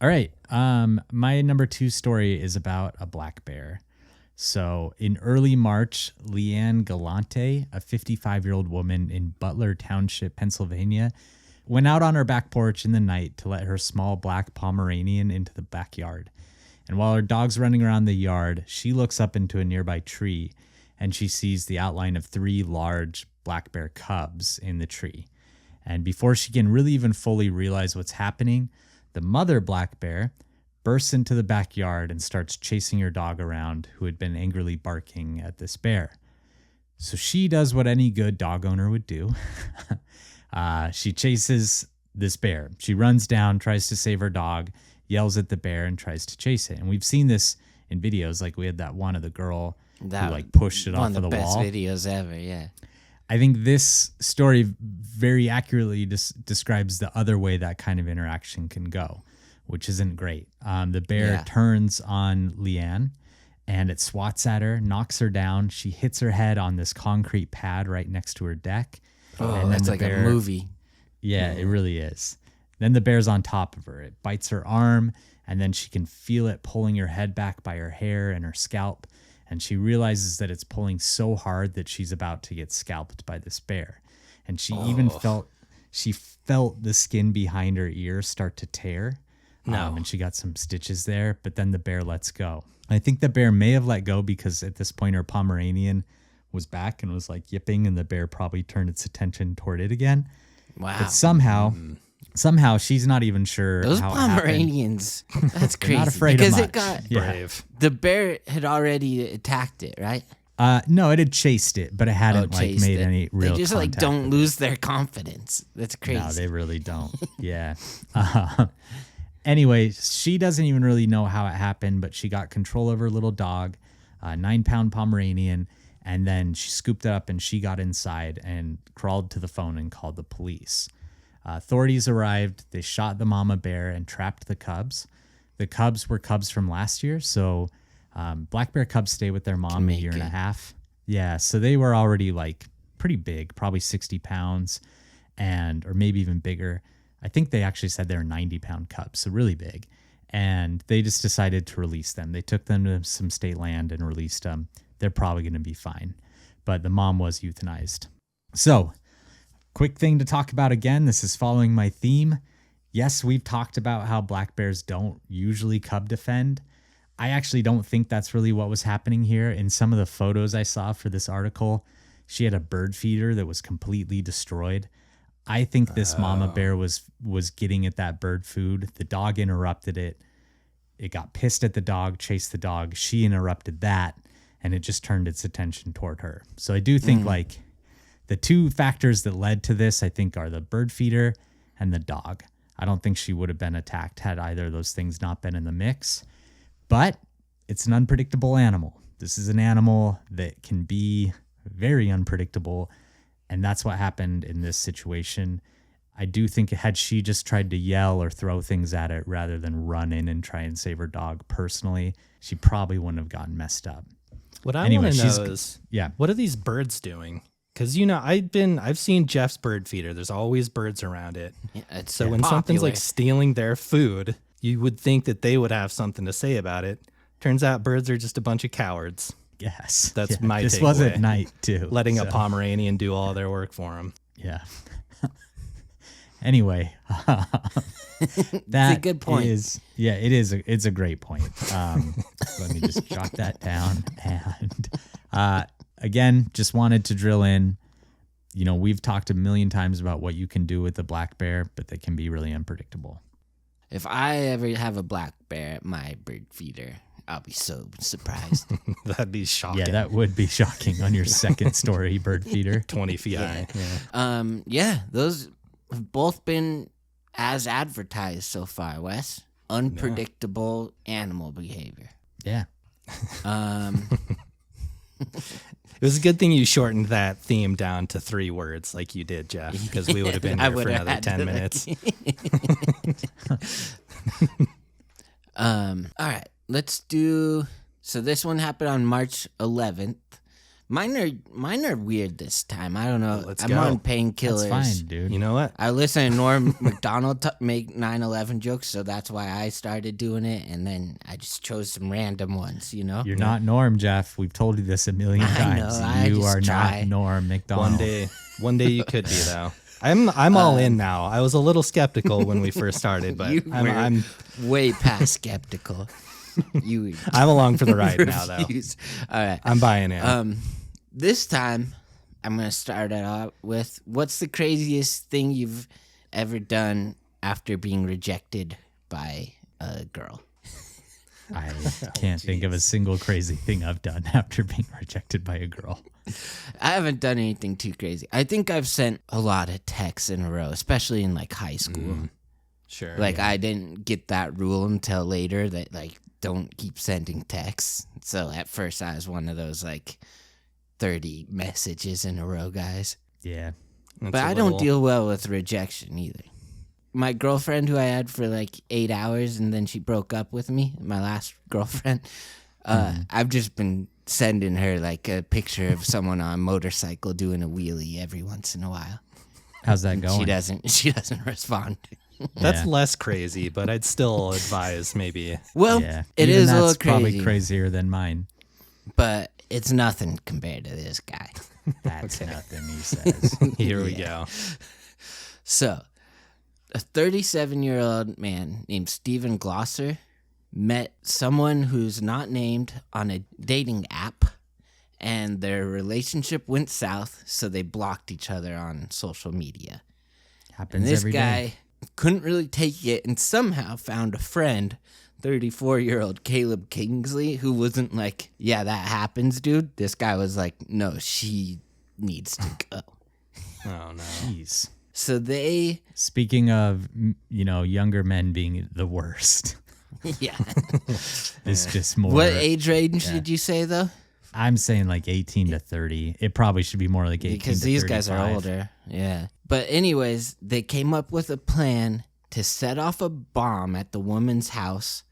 All right. My number 2 story is about a black bear. So in early March, Leanne Galante, a 55-year-old woman in Butler Township, Pennsylvania, went out on her back porch in the night to let her small black Pomeranian into the backyard. And while her dog's running around the yard, she looks up into a nearby tree and she sees the outline of 3 large black bear cubs in the tree. And before she can really even fully realize what's happening, the mother black bear bursts into the backyard and starts chasing her dog around, who had been angrily barking at this bear. So she does what any good dog owner would do. She chases this bear. She runs down, tries to save her dog, yells at the bear, and tries to chase it. And we've seen this in videos. Like we had that one of the girl who like pushed it off of the wall. One of the best videos ever, yeah. I think this story very accurately describes the other way that kind of interaction can go, which isn't great. The bear turns on Leanne and it swats at her, knocks her down. She hits her head on this concrete pad right next to her deck. Oh, and that's like a movie. Yeah, it really is. Then the bear's on top of her. It bites her arm, and then she can feel it pulling her head back by her hair and her scalp. And she realizes that it's pulling so hard that she's about to get scalped by this bear. And she even felt the skin behind her ear start to tear. And she got some stitches there, but then the bear lets go. I think the bear may have let go because at this point her Pomeranian was back and was like yipping, and the bear probably turned its attention toward it again. Wow. But somehow she's not even sure those how Pomeranians, that's crazy. Not afraid because of much. It got Brave. The bear had already attacked it, right? No, it had chased it, but it hadn't made any real They just contact don't with lose their confidence. That's crazy. No, they really don't. Yeah. Anyway, she doesn't even really know how it happened, but she got control of her little dog, a 9-pound Pomeranian, and then she scooped it up and she got inside and crawled to the phone and called the police. Authorities arrived. They shot the mama bear and trapped the cubs. The cubs were cubs from last year, so black bear cubs stay with their mom a year and a half. Yeah, so they were already like pretty big, probably 60 pounds, or maybe even bigger. I think they actually said they were 90-pound cubs, so really big. And they just decided to release them. They took them to some state land and released them. They're probably going to be fine. But the mom was euthanized. So, quick thing to talk about again. This is following my theme. Yes, we've talked about how black bears don't usually cub defend. I actually don't think that's really what was happening here. In some of the photos I saw for this article, she had a bird feeder that was completely destroyed. I think this mama bear was getting at that bird food. The dog interrupted it. It got pissed at the dog, chased the dog. She interrupted that, and it just turned its attention toward her. So I do think like the two factors that led to this, I think, are the bird feeder and the dog. I don't think she would have been attacked had either of those things not been in the mix. But it's an unpredictable animal. This is an animal that can be very unpredictable, and that's what happened in this situation. I do think had she just tried to yell or throw things at it rather than run in and try and save her dog personally, she probably wouldn't have gotten messed up. What I want to know is, what are these birds doing? Because, you know, I've seen Jeff's bird feeder. There's always birds around it. Yeah, so when something's like stealing their food, you would think that they would have something to say about it. Turns out birds are just a bunch of cowards. Yes. That's my takeaway. This was at night, too. Letting a Pomeranian do all their work for them. Yeah. Anyway, that a good point. It's a great point. Let me just jot that down. And again, just wanted to drill in. You know, we've talked a million times about what you can do with a black bear, but they can be really unpredictable. If I ever have a black bear at my bird feeder, I'll be so surprised. That'd be shocking. Yeah, that would be shocking on your second story bird feeder. 20 feet high. Yeah. Those have both been as advertised so far, Wes. Unpredictable animal behavior. Yeah. It was a good thing you shortened that theme down to 3 words like you did, Jeff, because we would have been here for another 10 minutes. All right, let's do. So this one happened on March 11th. Mine are weird this time. I don't know. Let's I'm go. on painkillers. That's fine, dude. You know what? I listened to Norm Macdonald make 9/11 jokes, so that's why I started doing it. And then I just chose some random ones. You know, You're not Norm, Jeff. We've told you this a million I times. know, I You just are try. not Norm McDonald. One day you could be though. I'm all in now. I was a little skeptical when we first started, but You I'm way past skeptical. You I'm along for the ride now though. refuse. All right. I'm buying in. This time, I'm going to start it out with what's the craziest thing you've ever done after being rejected by a girl? I can't think of a single crazy thing I've done after being rejected by a girl. I haven't done anything too crazy. I think I've sent a lot of texts in a row, especially in like high school. Sure. Like I didn't get that rule until later that like don't keep sending texts. So at first I was one of those like 30 messages in a row guys. Yeah. But I don't deal well with rejection either. My girlfriend, who I had for like 8 hours and then she broke up with me, my last girlfriend, I've just been sending her like a picture of someone on a motorcycle doing a wheelie every once in a while. How's that going? She doesn't respond. That's Yeah. less crazy, but I'd still advise maybe. Well, Yeah. it Even is a that's little probably crazy, crazier than mine. but it's nothing compared to this guy. That's nothing, he says. Here we go. So, a 37-year-old man named Stephen Glosser met someone who's not named on a dating app, and their relationship went south, so they blocked each other on social media. Happens And this every guy day. couldn't really take it and somehow found a friend, 34-year-old Caleb Kingsley, who wasn't like, yeah, that happens, dude. This guy was like, no, she needs to go. Oh no. Jeez. So they, Speaking of, younger men being the worst, yeah. it's just more. What age range did you say, though? I'm saying like 18 to 30. It probably should be more like 18 Because to these guys are 35. older. Yeah. But anyways, they came up with a plan to set off a bomb at the woman's house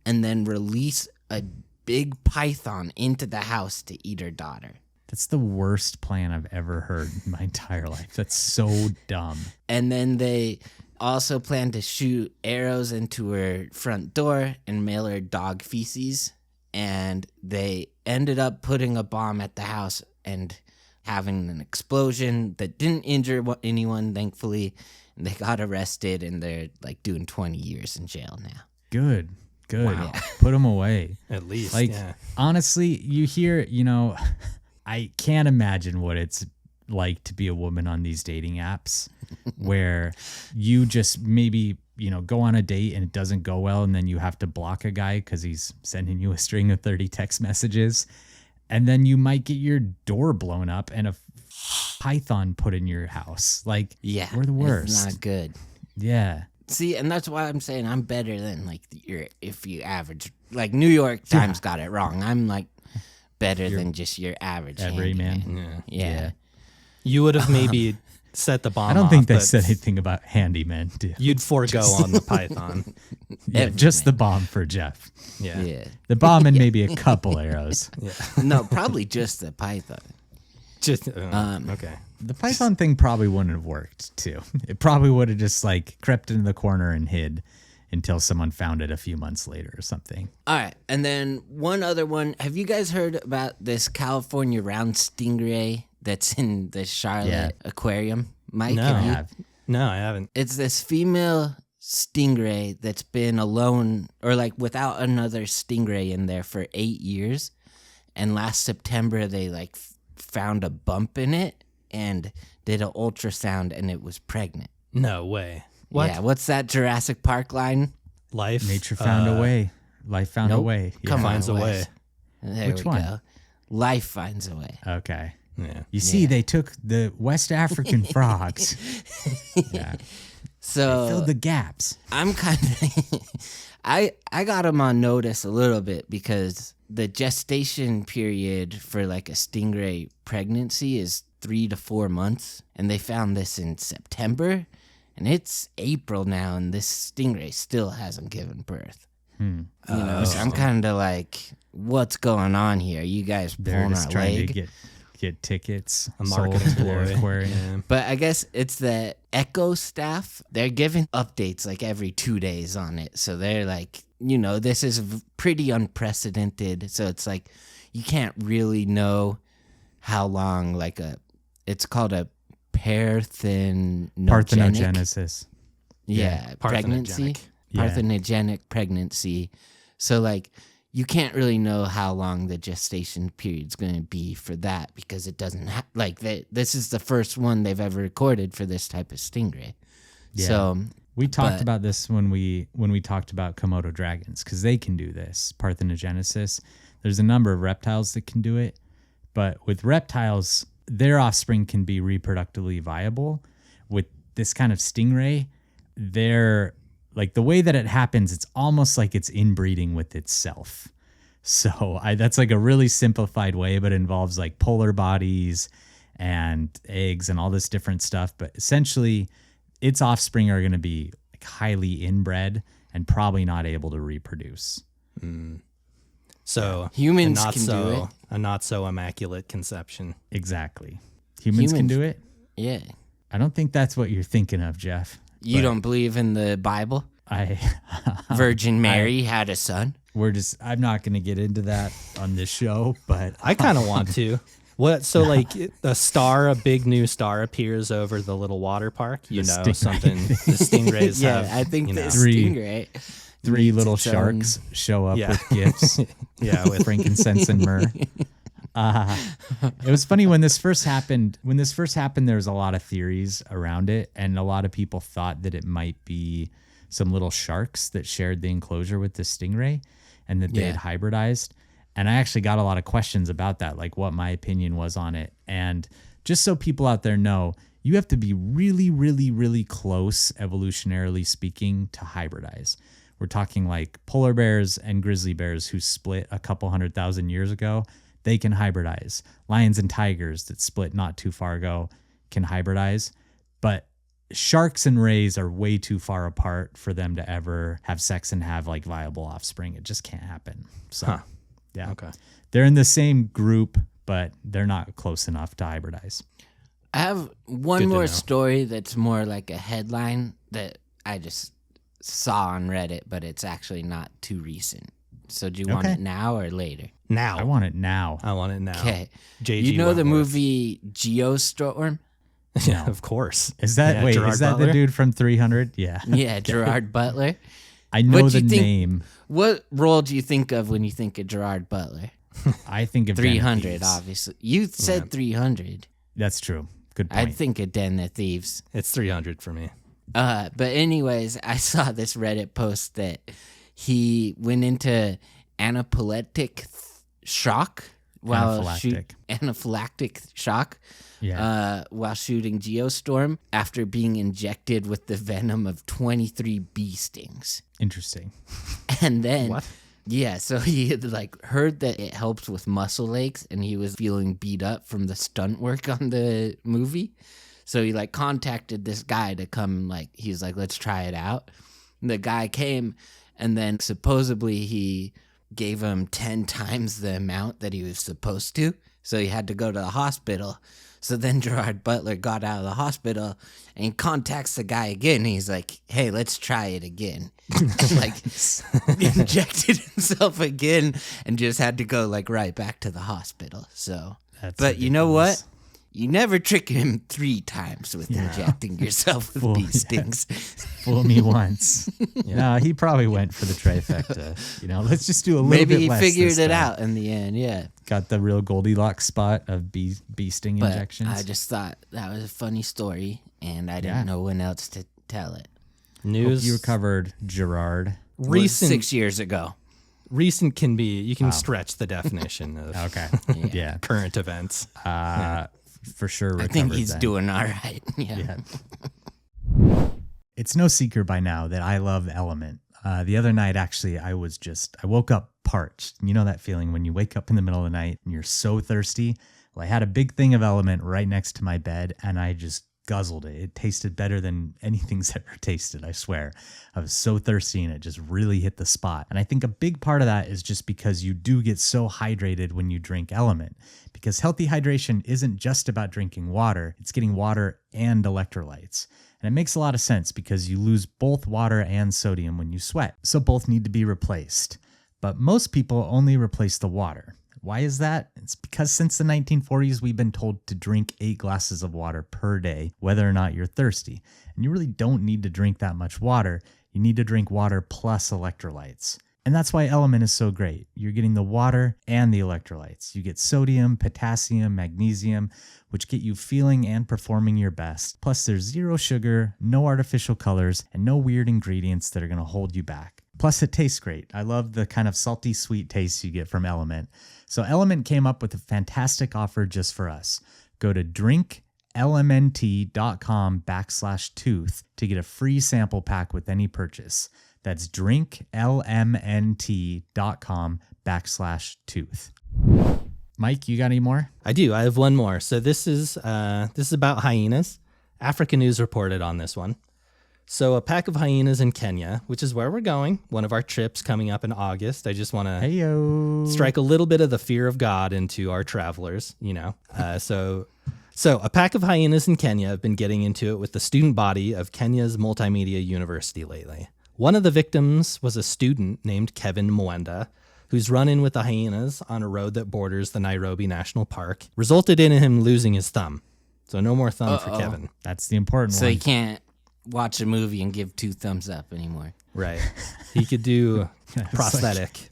and then release a big python into the house to eat her daughter. That's the worst plan I've ever heard in my entire life. That's so dumb. And then they also planned to shoot arrows into her front door and mail her dog feces. And they ended up putting a bomb at the house and having an explosion that didn't injure anyone, thankfully. And they got arrested and they're like doing 20 years in jail now. Good. Wow. Put them away. At least. Like, yeah. honestly, you hear, I can't imagine what it's like to be a woman on these dating apps where you just maybe, go on a date and it doesn't go well. And then you have to block a guy because he's sending you a string of 30 text messages. And then you might get your door blown up and a python put in your house. Like, Yeah. we're the worst. It's not good. Yeah. See, and that's why I'm saying I'm better than like if you average. Like New York Times got it wrong. I'm like better than just your average Everyman. handyman. Yeah. You would have maybe set the bomb I don't off, think they but said anything about handymen, dude. You'd forego on the python. Yeah, just the bomb for Jeff. Yeah. Yeah. The bomb and maybe a couple arrows. No, probably just the python. Just okay. The python thing probably wouldn't have worked too. It probably would have just like crept into the corner and hid until someone found it a few months later or something. All right, and then one other one. Have you guys heard about this California round stingray that's in the Charlotte aquarium? Mike, No. have you? No, I haven't. It's this female stingray that's been alone or like without another stingray in there for 8 years. And last September, they like found a bump in it and did an ultrasound and it was pregnant. No way. What? Yeah, what's that Jurassic Park line? Life? Nature found a way. Life found a Nope. way. Come on, Finds a way. Wes. There Which we one? go. Life finds a way. Okay. Yeah. You see, they took the West African frogs. Yeah. So Filled the gaps. I'm kind of I got him on notice a little bit because the gestation period for like a stingray pregnancy is 3 to 4 months, and they found this in September, and it's April now, and this stingray still hasn't given birth. You know, so I'm kind of like, what's going on here? You guys They're pulling just our trying leg? to get tickets, A sold marketing to their ploy. aquarium. Yeah. But I guess it's the Echo staff. They're giving updates like every 2 days on it. So they're like, you know, this is pretty unprecedented. So it's like, you can't really know how long like it's called a Parthenogenesis. Yeah, pregnancy. Parthenogenic. Yeah. Parthenogenic pregnancy. So like, you can't really know how long the gestation period's going to be for that because it doesn't this is the first one they've ever recorded for this type of stingray. Yeah. So We talked But- about this when we talked about Komodo dragons because they can do this parthenogenesis. There's a number of reptiles that can do it, but with reptiles, their offspring can be reproductively viable. With this kind of stingray, they're like the way that it happens, it's almost like it's inbreeding with itself. So that's like a really simplified way, but it involves like polar bodies and eggs and all this different stuff. But essentially, its offspring are going to be like highly inbred and probably not able to reproduce. So Humans a not can so, do it. A not so immaculate conception. Exactly. Humans can do it. yeah. I don't think that's what you're thinking of, Jeff. You don't believe in the Bible? I Virgin Mary had a son? I'm not going to get into that on this show, but I kind of want to. What? So like a big new star appears over the little water park. You The know, stingray. something. The stingrays Yeah, have. I think you know, the Three- stingray. three needs little its own- sharks show up Yeah. with gifts. Yeah, with Frankincense and myrrh. It was funny when this first happened. When this first happened, there was a lot of theories around it, and a lot of people thought that it might be some little sharks that shared the enclosure with the stingray, and that they had hybridized. And I actually got a lot of questions about that, like what my opinion was on it. And just so people out there know, you have to be really, really, really close, evolutionarily speaking, to hybridize. We're talking like polar bears and grizzly bears who split a couple 100,000 years ago. They can hybridize. Lions and tigers that split not too far ago can hybridize. But sharks and rays are way too far apart for them to ever have sex and have like viable offspring. It just can't happen. So, yeah. Okay. They're in the same group, but they're not close enough to hybridize. I have one Good to more know. story that's more like a headline that I just saw on Reddit, but it's actually not too recent. So do you want Okay. it now or later? Now. I want it now. I want it now. Okay. J.G. You know the Wentworth. movie Geostorm? Yeah, of course. Is that Yeah, wait? Gerard Is that Butler? the dude from 300? Yeah, Yeah, Gerard Butler. I know What'd the you think- name. What role do you think of when you think of Gerard Butler? I think of Den of 300, Thieves. obviously. You said 300. That's true. Good point. I'd think of Den of Thieves. It's 300 for me. But anyways, I saw this Reddit post that he went into anaphylactic shock while anaphylactic shock while shooting Geostorm after being injected with the venom of 23 bee stings. Interesting. And then What? yeah, so he had like heard that it helps with muscle aches and he was feeling beat up from the stunt work on the movie. So he like contacted this guy to come, like he's like, let's try it out. And the guy came and then supposedly he gave him 10 times the amount that he was supposed to. So he had to go to the hospital. So then Gerard Butler got out of the hospital and he contacts the guy again. He's like, hey, let's try it again. And like injected himself again and just had to go like right back to the hospital. So, That's but you know what? ridiculous. You never trick him 3 times with injecting yourself with bee stings. Fool me once. No, he probably went for the trifecta. Let's just do a little bit Maybe he less figured this it time. out in the end, yeah. Got the real Goldilocks spot of bee sting But injections. I just thought that was a funny story, and I didn't know when else to tell it. Hope you recovered, Gerard. Recent 6 years ago. Recent can be, you can stretch the definition of Okay. Yeah. current events. For sure. I think he's then. doing all right. Yeah. It's no secret by now that I love Element. The other night, actually, I woke up parched. You know that feeling when you wake up in the middle of the night and you're so thirsty? Well, I had a big thing of Element right next to my bed, and I just guzzled it. It tasted better than anything's ever tasted, I swear. I was so thirsty and it just really hit the spot. And I think a big part of that is just because you do get so hydrated when you drink Element. Because healthy hydration isn't just about drinking water, it's getting water and electrolytes. And it makes a lot of sense because you lose both water and sodium when you sweat. So both need to be replaced. But most people only replace the water. Why is that? It's because since the 1940s, we've been told to drink 8 glasses of water per day, whether or not you're thirsty. And you really don't need to drink that much water. You need to drink water plus electrolytes. And that's why Element is so great. You're getting the water and the electrolytes. You get sodium, potassium, magnesium, which get you feeling and performing your best. Plus there's 0 sugar, no artificial colors, and no weird ingredients that are going to hold you back. Plus it tastes great. I love the kind of salty sweet taste you get from Element. So Element came up with a fantastic offer just for us. Go to drinklmnt.com/tooth to get a free sample pack with any purchase. That's drinklmnt.com/tooth. Mike, you got any more? I do. I have one more. So this is about hyenas. Africa News reported on this one. So a pack of hyenas in Kenya, which is where we're going, one of our trips coming up in August. I just want to strike a little bit of the fear of God into our travelers, So a pack of hyenas in Kenya have been getting into it with the student body of Kenya's multimedia university lately. One of the victims was a student named Kevin Mwenda, whose run-in with the hyenas on a road that borders the Nairobi National Park resulted in him losing his thumb. So no more thumb for Kevin. That's the important one. So he can't watch a movie and give 2 thumbs up anymore. Right. He could do prosthetic.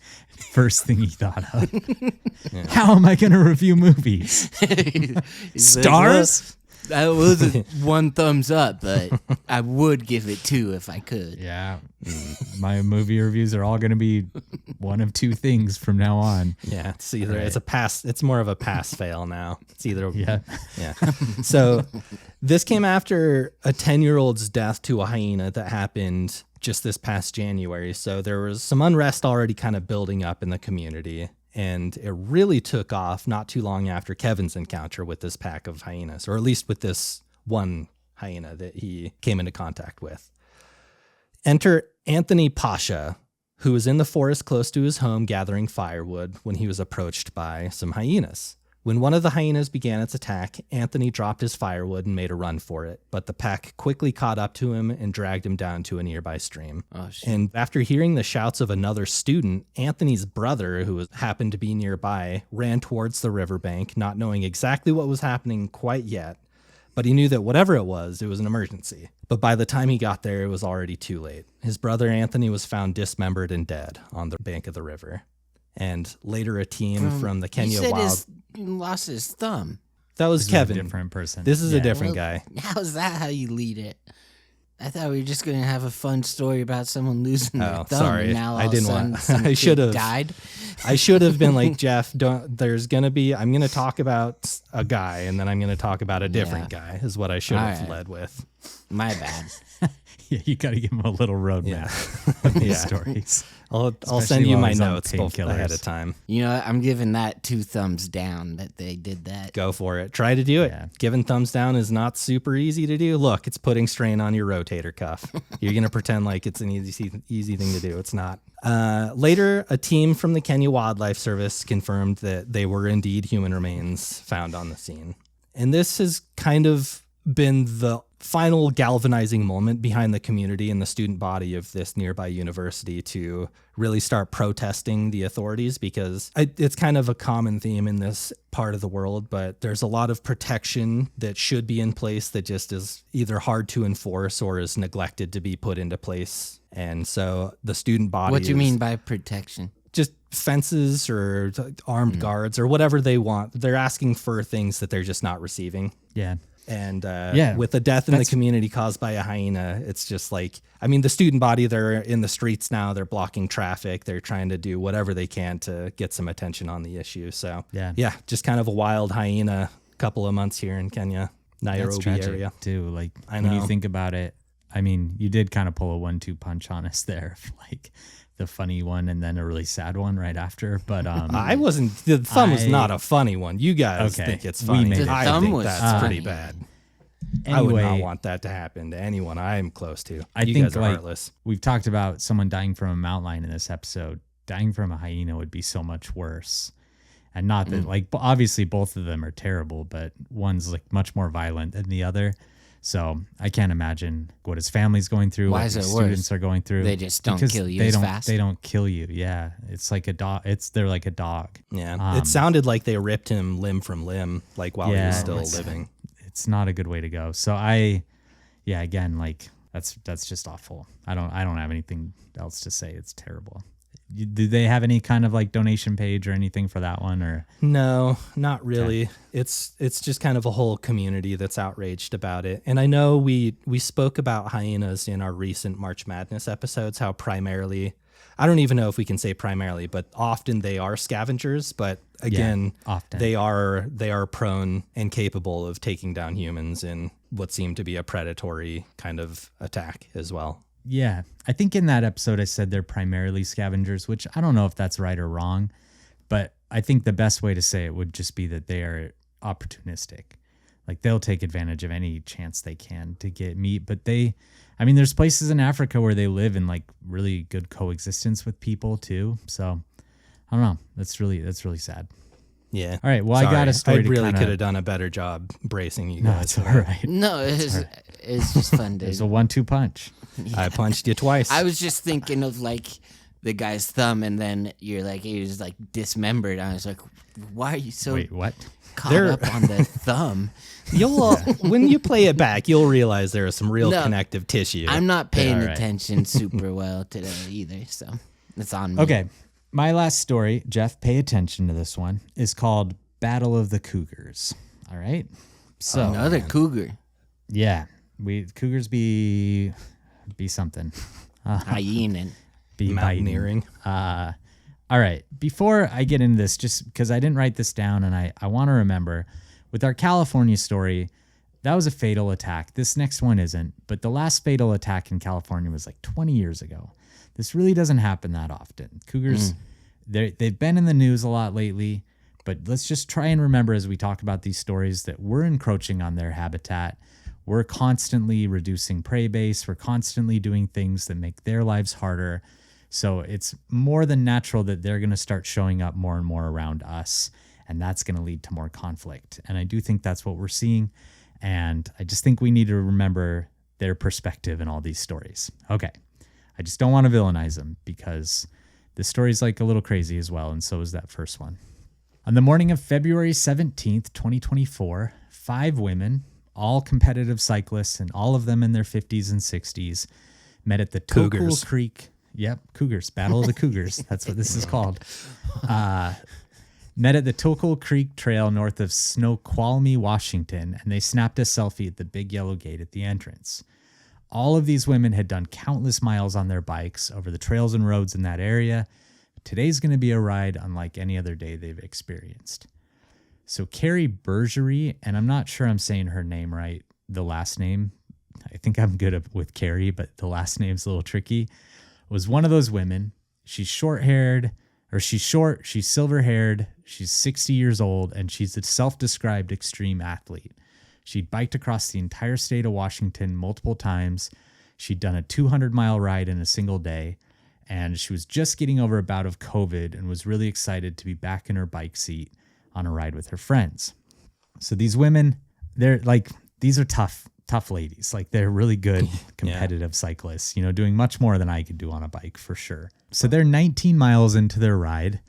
First thing he thought of. How am I going to review movies? Stars? That was 1 thumbs up, but I would give it 2 if I could. Yeah. My movie reviews are all going to be one of 2 things from now on. Yeah. It's either it's a pass. It's more of a pass fail now. It's either. Yeah. So this came after a 10-year-old's death to a hyena that happened just this past January. So there was some unrest already kind of building up in the community. And it really took off not too long after Kevin's encounter with this pack of hyenas, or at least with this one hyena that he came into contact with. Enter Anthony Pasha, who was in the forest close to his home gathering firewood when he was approached by some hyenas. When one of the hyenas began its attack, Anthony dropped his firewood and made a run for it, but the pack quickly caught up to him and dragged him down to a nearby stream. Oh, shit. And after hearing the shouts of another student, Anthony's brother, who happened to be nearby, ran towards the riverbank, not knowing exactly what was happening quite yet, but he knew that whatever it was an emergency. But by the time he got there, it was already too late. His brother Anthony was found dismembered and dead on the bank of the river. And later a team from the Kenya Wild... He lost his thumb. That was Kevin. A different person. This is a different guy. How's that how you lead it? I thought we were just going to have a fun story about someone losing their thumb. Sorry. And now I didn't want. I should have died. I should have been like, Jeff, I'm going to talk about a guy and then I'm going to talk about a different guy is what I should have led with. My bad. Yeah, you got to give him a little roadmap of these stories. I'll send you my notes ahead of time. You know, I'm giving that 2 thumbs down that they did that. Go for it. Try to do it. Yeah. Giving thumbs down is not super easy to do. Look, it's putting strain on your rotator cuff. You're going to pretend like it's an easy thing to do. It's not. Later, a team from the Kenya Wildlife Service confirmed that they were indeed human remains found on the scene. And this has kind of been the final galvanizing moment behind the community and the student body of this nearby university to really start protesting the authorities, because it's kind of a common theme in this part of the world, but there's a lot of protection that should be in place that just is either hard to enforce or is neglected to be put into place. And so the student body... What do you mean by protection? Just fences or armed guards or whatever they want. They're asking for things that they're just not receiving. Yeah. And with the death in the community caused by a hyena, it's just like, I mean, the student body, they're in the streets now. They're blocking traffic. They're trying to do whatever they can to get some attention on the issue. So, yeah, just kind of a wild hyena couple of months here in Kenya, Nairobi area. Too. Like, I know. when you think about it, I mean, you did kind of pull a 1-2 punch on us there. Like, the funny one and then a really sad one right after. But I wasn't. The thumb was not a funny one. You guys think it's funny. made it I funny. think that's Funny. pretty bad. Anyway, I would not want that to happen to anyone I'm close to. I You think guys are like heartless. we've talked about someone dying from a mountain lion in this episode. Dying from a hyena would be so much worse. And not that like obviously both of them are terrible, but one's like much more violent than the other. So I can't imagine what his family's going through. Why what is it his worse? students are going through. They just don't Because kill you they as don't, fast? They don't kill you. Yeah, it's like a dog. They're like a dog. Yeah, it sounded like they ripped him limb from limb, like while he was still living. It's not a good way to go. So again, like that's just awful. I don't have anything else to say. It's terrible. Do they have any kind of like donation page or anything for that one, or? No, not really. It's just kind of a whole community that's outraged about it. And I know we spoke about hyenas in our recent March Madness episodes, how primarily, I don't even know if we can say primarily, but often they are scavengers. But again, often. they are prone and capable of taking down humans in what seemed to be a predatory kind of attack as well. Yeah, I think in that episode I said they're primarily scavengers, which I don't know if that's right or wrong, but I think the best way to say it would just be that they are opportunistic. Like they'll take advantage of any chance they can to get meat, but there's places in Africa where they live in like really good coexistence with people too. So I don't know. That's really sad. Yeah. All right. Well, I got a story. I really could have done a better job bracing you No, guys. it's all right. No, it's just fun, dude. There's a 1-2 punch. I punched you twice. I was just thinking of like the guy's thumb, and then you're like, he was like dismembered. I was like, why are you so Wait, what? caught up on the thumb? You'll when you play it back, you'll realize there is some real connective tissue. I'm not paying all right. attention super well today either, so it's on me. Okay. My last story, Jeff, pay attention to this one, is called Battle of the Cougars. All right. So Another cougar. yeah, Cougars be something. Hyena. Be Mountaineering. biting. All right. Before I get into this, just because I didn't write this down and I want to remember, with our California story, that was a fatal attack. This next one isn't, but the last fatal attack in California was like 20 years ago. This really doesn't happen that often. Cougars, they've been in the news a lot lately, but let's just try and remember as we talk about these stories that we're encroaching on their habitat. We're constantly reducing prey base. We're constantly doing things that make their lives harder. So it's more than natural that they're going to start showing up more and more around us, and that's going to lead to more conflict. And I do think that's what we're seeing, and I just think we need to remember their perspective in all these stories. Okay. I just don't want to villainize them because the story's like a little crazy as well, and so is that first one. On the morning of February 17th, 2024, 5 women, all competitive cyclists and all of them in their 50s and 60s, met at the Cougars. Tokul Creek. Yep, Cougars, Battle of the Cougars. That's what this is called. Met at the Tokul Creek Trail north of Snoqualmie, Washington, and they snapped a selfie at the big yellow gate at the entrance. All of these women had done countless miles on their bikes over the trails and roads in that area. Today's going to be a ride unlike any other day they've experienced. So Carrie Bergerie, and I'm not sure I'm saying her name right, the last name. I think I'm good with Carrie, but the last name's a little tricky. Was one of those women. She's short-haired, or she's short, she's silver-haired, she's 60 years old, and she's a self-described extreme athlete. She'd biked across the entire state of Washington multiple times. She'd done a 200-mile ride in a single day, and she was just getting over a bout of COVID and was really excited to be back in her bike seat on a ride with her friends. So these women, they're like, these are tough ladies. Like they're really good competitive cyclists, doing much more than I could do on a bike for sure. So they're 19 miles into their ride.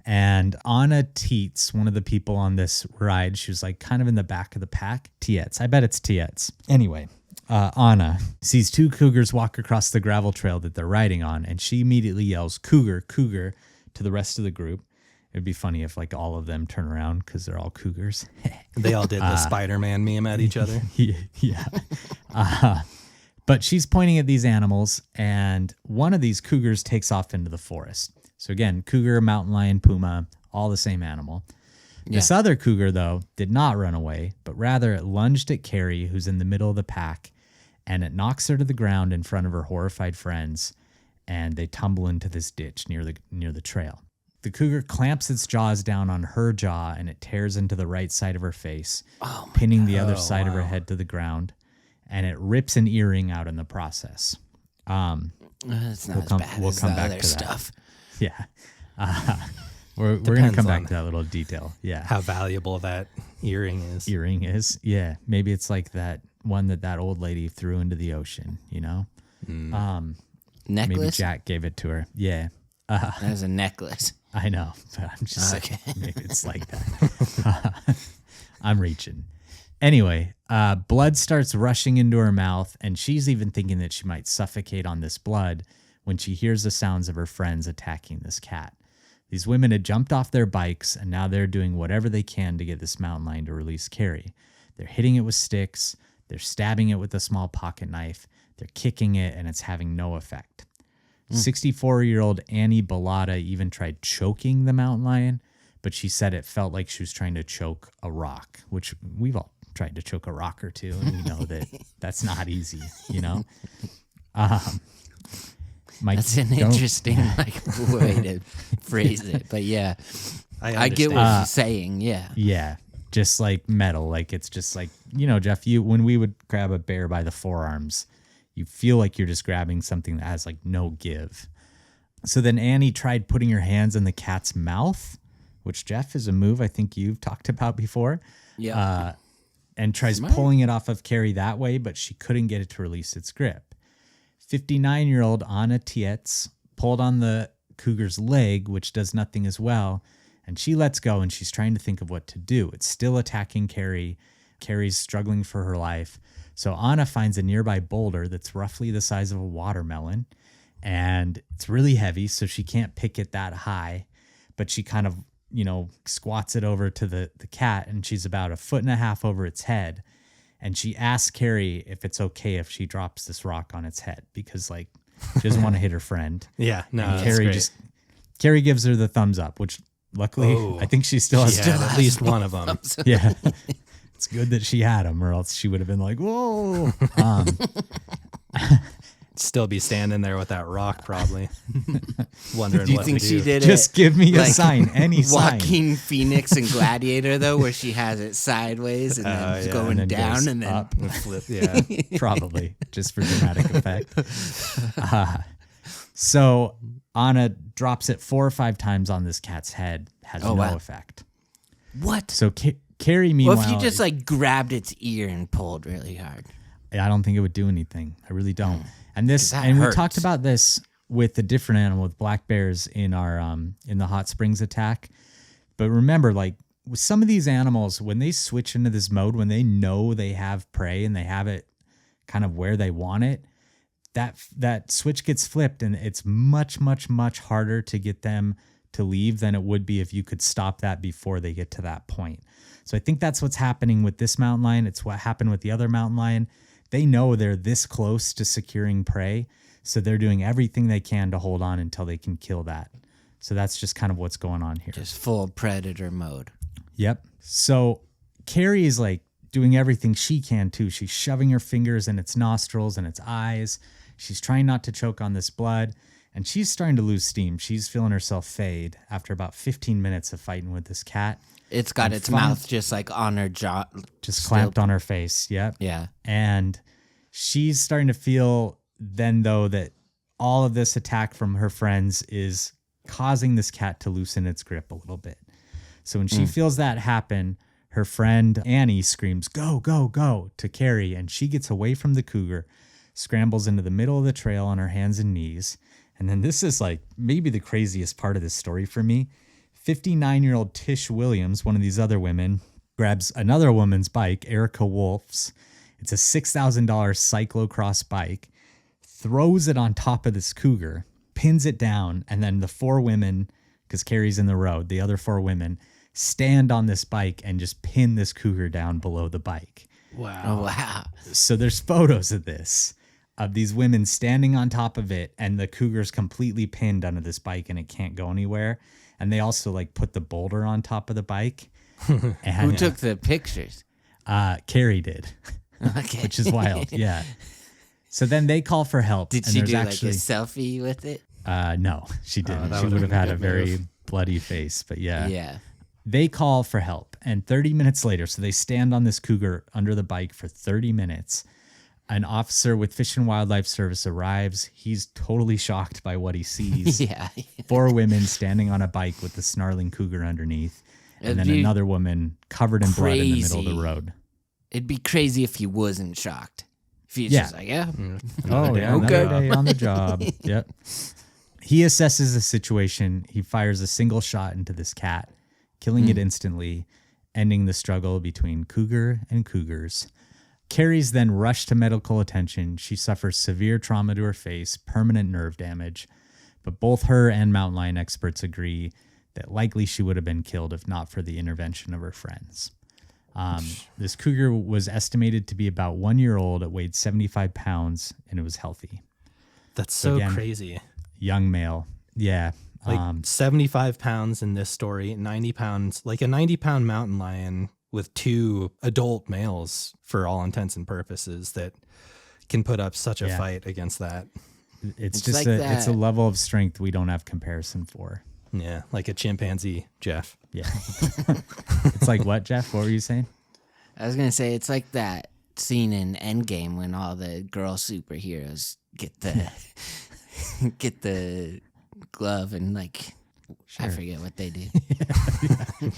And Anna Tietz, one of the people on this ride, she was like kind of in the back of the pack. Tietz. I bet it's Tietz. Anyway, Anna sees 2 cougars walk across the gravel trail that they're riding on, and she immediately yells, "Cougar, cougar," to the rest of the group. It'd be funny if like all of them turn around because they're all cougars. They all did the Spider-Man meme at each other. Yeah. But she's pointing at these animals, and one of these cougars takes off into the forest. So again, cougar, mountain lion, puma, all the same animal. Yeah. This other cougar, though, did not run away, but rather it lunged at Carrie, who's in the middle of the pack, and it knocks her to the ground in front of her horrified friends, and they tumble into this ditch near the trail. The cougar clamps its jaws down on her jaw, and it tears into the right side of her face, pinning the other side of her head to the ground, and it rips an earring out in the process. It's not as bad as the other stuff. Yeah. We're going to come back to that little detail. Yeah. How valuable that earring is. Yeah. Maybe it's like that one that old lady threw into the ocean, Necklace? Maybe Jack gave it to her. Yeah. That was a necklace. I know, but I'm just saying maybe it's like that. I'm reaching. Anyway, blood starts rushing into her mouth, and she's even thinking that she might suffocate on this blood when she hears the sounds of her friends attacking this cat. These women had jumped off their bikes, and now they're doing whatever they can to get this mountain lion to release Carrie. They're hitting it with sticks. They're stabbing it with a small pocket knife. They're kicking it, and it's having no effect. 64-year-old Annie Bellata even tried choking the mountain lion, but she said it felt like she was trying to choke a rock, which we've all tried to choke a rock or two, and we know that that's not easy, That's an interesting way to phrase it, but yeah, I get what she's saying. Yeah, just like metal, like it's just like Jeff. When we would grab a bear by the forearms, you feel like you're just grabbing something that has like no give. So then Annie tried putting her hands in the cat's mouth, which Jeff is a move I think you've talked about before. Yeah, and tries pulling it off of Carrie that way, but she couldn't get it to release its grip. 59-year-old Anna Tietz pulled on the cougar's leg, which does nothing as well, and she lets go, and she's trying to think of what to do. It's still attacking Carrie. Carrie's struggling for her life. So Anna finds a nearby boulder that's roughly the size of a watermelon, and it's really heavy, so she can't pick it that high, but she kind of, squats it over to the cat, and she's about 1.5 feet over its head. And she asks Carrie if it's okay if she drops this rock on its head because, she doesn't want to hit her friend. Yeah, no, and Carrie gives her the thumbs up, which luckily I think she still has at least one of them. Yeah, it's good that she had them, or else she would have been like, "Whoa!" Still be standing there with that rock, probably wondering do you what think to she do. did Just it give me a sign, any sign. Joaquin Phoenix and Gladiator, though, where she has it sideways and then going and then down goes and then up. And flip, yeah. Probably just for dramatic effect. So Anna drops it 4 or 5 times on this cat's head, has no effect. What? So Carrie, meanwhile, Well, if you just grabbed its ear and pulled really hard, I don't think it would do anything. I really don't. And that we hurts. talked about this with a different animal, with black bears in our in the hot springs attack. But remember, with some of these animals, when they switch into this mode, when they know they have prey and they have it kind of where they want it, that switch gets flipped, and it's much, much, much harder to get them to leave than it would be if you could stop that before they get to that point. So I think that's what's happening with this mountain lion. It's what happened with the other mountain lion. They know they're this close to securing prey, so they're doing everything they can to hold on until they can kill that. So that's just kind of what's going on here. just full predator mode. Yep. So Carrie is doing everything she can too. She's shoving her fingers in its nostrils and its eyes. She's trying not to choke on this blood, and she's starting to lose steam. She's feeling herself fade after about 15 minutes of fighting with this cat. It's got its mouth just on her jaw. Just clamped on her face. Yep. Yeah. And she's starting to feel then, though, that all of this attack from her friends is causing this cat to loosen its grip a little bit. So when she feels that happen, Her friend Annie screams, "Go, go, go," to Carrie, and she gets away from the cougar, scrambles into the middle of the trail on her hands and knees. And then this is like maybe the craziest part of this story for me. 59-year-old Tish Williams, one of these other women, grabs another woman's bike, Erica Wolf's. It's a $6,000 cyclocross bike, throws it on top of this cougar, pins it down, and then the 4 women, because Carrie's in the road, the other 4 women stand on this bike and just pin this cougar down below the bike. Wow. Oh, wow. So there's photos of this, of these women standing on top of it, and the cougar's completely pinned under this bike and it can't go anywhere. And they also like put the boulder on top of the bike. And, Who took the pictures? Carrie did, Okay. which is wild. Yeah. So then they call for help. Did and she there's do actually, like a selfie with it? No, she didn't. that She would've would have been a had a good very move. bloody face, but yeah. Yeah. They call for help, and 30 minutes later, so they stand on this cougar under the bike for 30 minutes. An officer with Fish and Wildlife Service arrives. He's totally shocked by what he sees. Yeah. 4 women standing on a bike with the snarling cougar underneath, and It'd then be another woman covered in blood in the middle of the crazy. road. It'd be crazy if he wasn't shocked. If he's Yeah. just like, yeah. Oh, yeah, Okay. another day on the job. Yep. He assesses the situation. He fires a single shot into this cat, killing it instantly, ending the struggle between cougar and cougars. Carrie's then rushed to medical attention. She suffers severe trauma to her face, permanent nerve damage, but both her and mountain lion experts agree that likely she would have been killed if not for the intervention of her friends. This cougar was estimated to be about 1 year old. It weighed 75 pounds and it was healthy. That's so Again, crazy. Young male. Yeah. Like 75 pounds in this story, 90 pounds, like a 90-pound mountain lion with 2 adult males for all intents and purposes that can put up such a Yeah. fight against that. It's It's just like it's a that. level of strength we don't have comparison for. Yeah, like a chimpanzee, Jeff. Yeah. It's like what, Jeff? What were you saying? I was going to say, it's like that scene in Endgame when all the girl superheroes get the get the glove and like I forget what they do.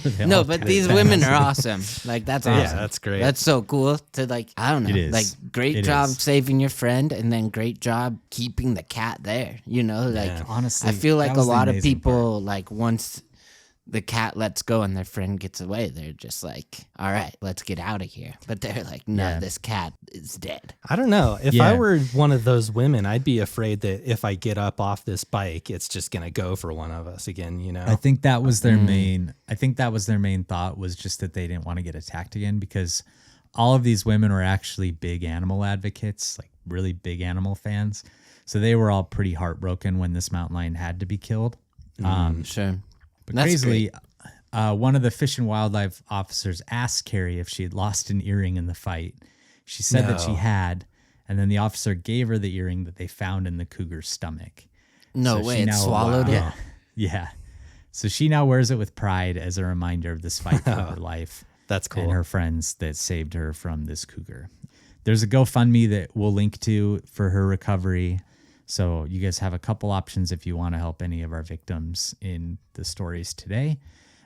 They No, all but cut these it women down. are awesome. Like that's Yeah, awesome. that's great. That's so cool to like. I don't know. It is. Like great It job is. saving your friend, and then great job keeping the cat there. You know, like Yeah. Honestly, I feel like that a was the lot of amazing people like once the cat lets go and their friend gets away, they're just like, all right, let's get out of here. But they're like, no, Yeah. this cat is dead. I don't know. If Yeah. I were one of those women, I'd be afraid that if I get up off this bike, it's just going to go for one of us again, you know? I think that was their main. I think that was their main thought, was just that they didn't want to get attacked again, because all of these women were actually big animal advocates, like really big animal fans. So they were all pretty heartbroken when this mountain lion had to be killed. Sure. But That's crazily, one of the Fish and Wildlife officers asked Carrie if she had lost an earring in the fight. She said that she No. had, and then the officer gave her the earring that they found in the cougar's stomach. No So way, she it now- swallowed it. Yeah. Yeah. So she now wears it with pride as a reminder of this fight for her life That's cool. and her friends that saved her from this cougar. There's a GoFundMe that we'll link to for her recovery. So you guys have a couple options if you want to help any of our victims in the stories today.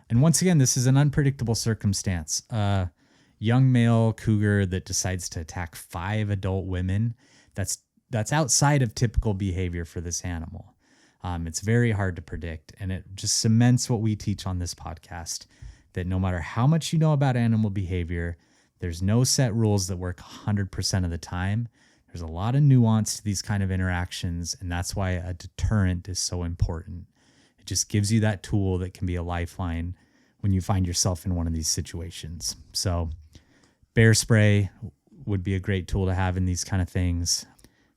And once again, this is an unpredictable circumstance. A young male cougar that decides to attack 5 adult women. That's outside of typical behavior for this animal. It's very hard to predict, and it just cements what we teach on this podcast, that no matter how much you know about animal behavior, there's no set rules that work 100% of the time. There's a lot of nuance to these kind of interactions, and that's why a deterrent is so important. It just gives you that tool that can be a lifeline when you find yourself in one of these situations. So bear spray would be a great tool to have in these kind of things.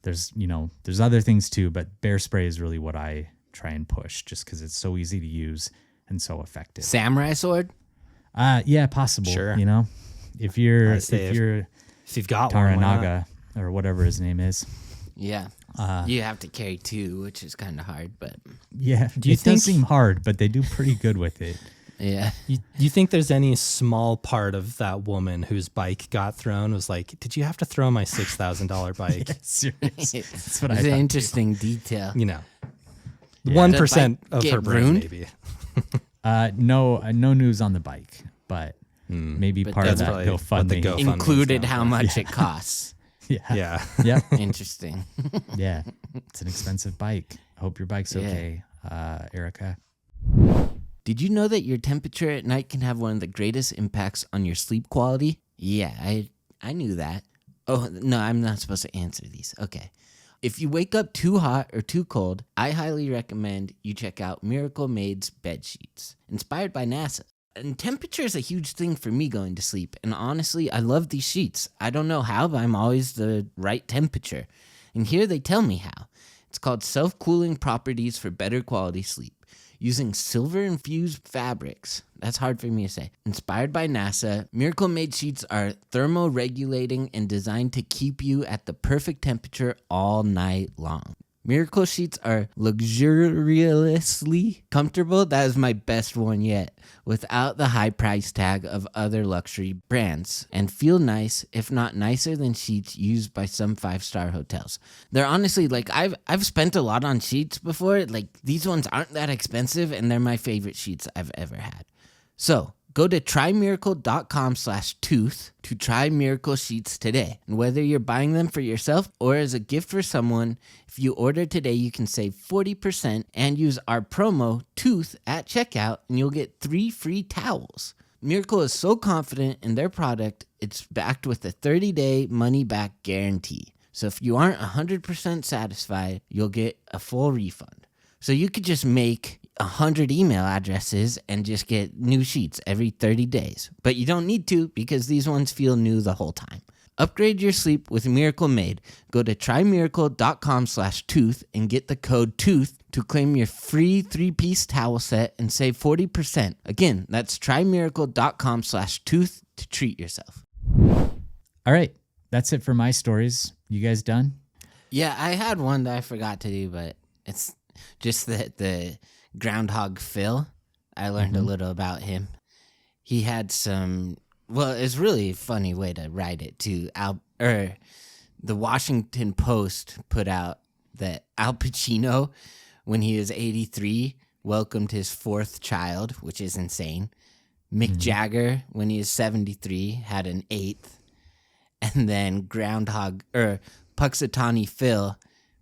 There's other things too, but bear spray is really what I try and push, just because it's so easy to use and so effective. Samurai sword? Yeah, possible. Sure. You know, if you're I say if you've got one, why not? Taranaga or whatever his name is. Yeah. You have to carry 2, which is kind of hard, but Yeah, Do you it think- does seem hard, but they do pretty good with it. yeah. You think there's any small part of that woman whose bike got thrown was like, did you have to throw my $6,000 bike? Serious. That's what I It's an thought. interesting detail. You know, Yeah. 1% Did the bike of get her brain, ruined? maybe. No news on the bike, but Maybe But part of that's that probably what the GoFundMe. GoFundMe Included now. how much it costs. Yeah. Yeah. Yep. Interesting. Yeah. It's an expensive bike. I hope your bike's Yeah. okay, Erica. Did you know that your temperature at night can have one of the greatest impacts on your sleep quality? Yeah, I knew that. Oh, no, I'm not supposed to answer these. Okay. If you wake up too hot or too cold, I highly recommend you check out Miracle Made's bed sheets, inspired by NASA. And temperature is a huge thing for me going to sleep. And honestly, I love these sheets. I don't know how, but I'm always the right temperature. And here they tell me how. It's called self-cooling properties for better quality sleep. Using silver-infused fabrics. That's hard for me to say. Inspired by NASA, Miracle Made sheets are thermoregulating and designed to keep you at the perfect temperature all night long. Miracle sheets are luxuriously comfortable. That is my best one yet, without the high price tag of other luxury brands, and feel nice, if not nicer than sheets used by some 5-star hotels. They're honestly, like, I've spent a lot on sheets before. Like, these ones aren't that expensive, and they're my favorite sheets I've ever had. So go to trymiracle.com/tooth to try Miracle Sheets today. And whether you're buying them for yourself or as a gift for someone, if you order today, you can save 40% and use our promo TOOTH at checkout, and you'll get 3 free towels. Miracle is so confident in their product, it's backed with a 30-day money-back guarantee. So if you aren't 100% satisfied, you'll get a full refund. So you could just make 100 email addresses and just get new sheets every 30 days. But you don't need to, because these ones feel new the whole time. Upgrade your sleep with Miracle Made. Go to trymiracle.com/tooth and get the code TOOTH to claim your free 3-piece towel set and save 40%. Again, that's trymiracle.com/tooth to treat yourself. All right. That's it for my stories. You guys done? Yeah, I had one that I forgot to do, but it's just that the Groundhog Phil, I learned a little about him. He had some, well, it's really a funny way to write it too. The Washington Post put out that Al Pacino, when he was 83, welcomed his 4th child, which is insane. Mick Jagger, when he was 73, had an 8th. And then Puxatawny Phil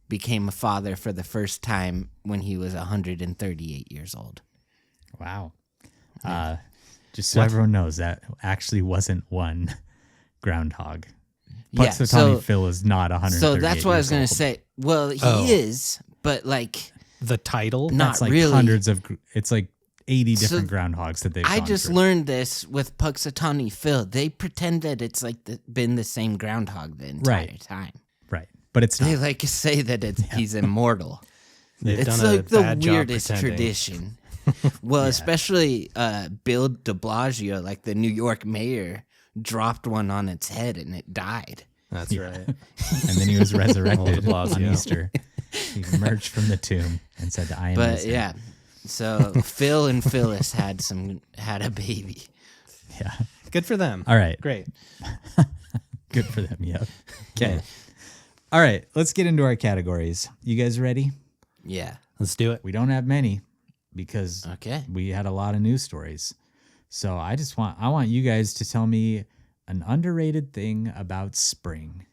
became a father for the first time when he was 138 years old. Wow. Just so everyone knows, that actually wasn't one groundhog. Puxatawny Phil is not 138 So that's what I was going old. to say. Well, he is, but like The title? not That's like really. hundreds of, it's like 80 different groundhogs that they've I gone just through. learned this with Puxatawny Phil. They pretend that it's like been the same groundhog the entire time. Right. But it's They not. like to say that he's immortal. They've It's done a like the bad job weirdest pretending. tradition. Well, especially Bill de Blasio, like the New York mayor, dropped one on its head and it died. That's right. And then he was resurrected Old on Blasio. Easter. He emerged from the tomb and said, I am But risen." yeah, so Phil and Phyllis had a baby. Yeah. Good for them. All right. Great. Good for them. Yep. Okay. All right. Let's get into our categories. You guys ready? Yeah. Let's do it. We don't have many because Okay. we had a lot of news stories. So I want you guys to tell me an underrated thing about spring.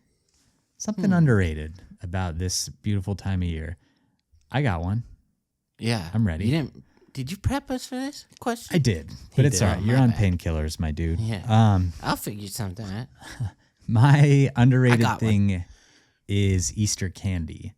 Something underrated about this beautiful time of year. I got one. Yeah. I'm ready. Did you prep us for this question? I did, but it's did. all right. You're My on bad. painkillers, my dude. Yeah. I'll figure something out. My underrated got one. thing is Easter candy.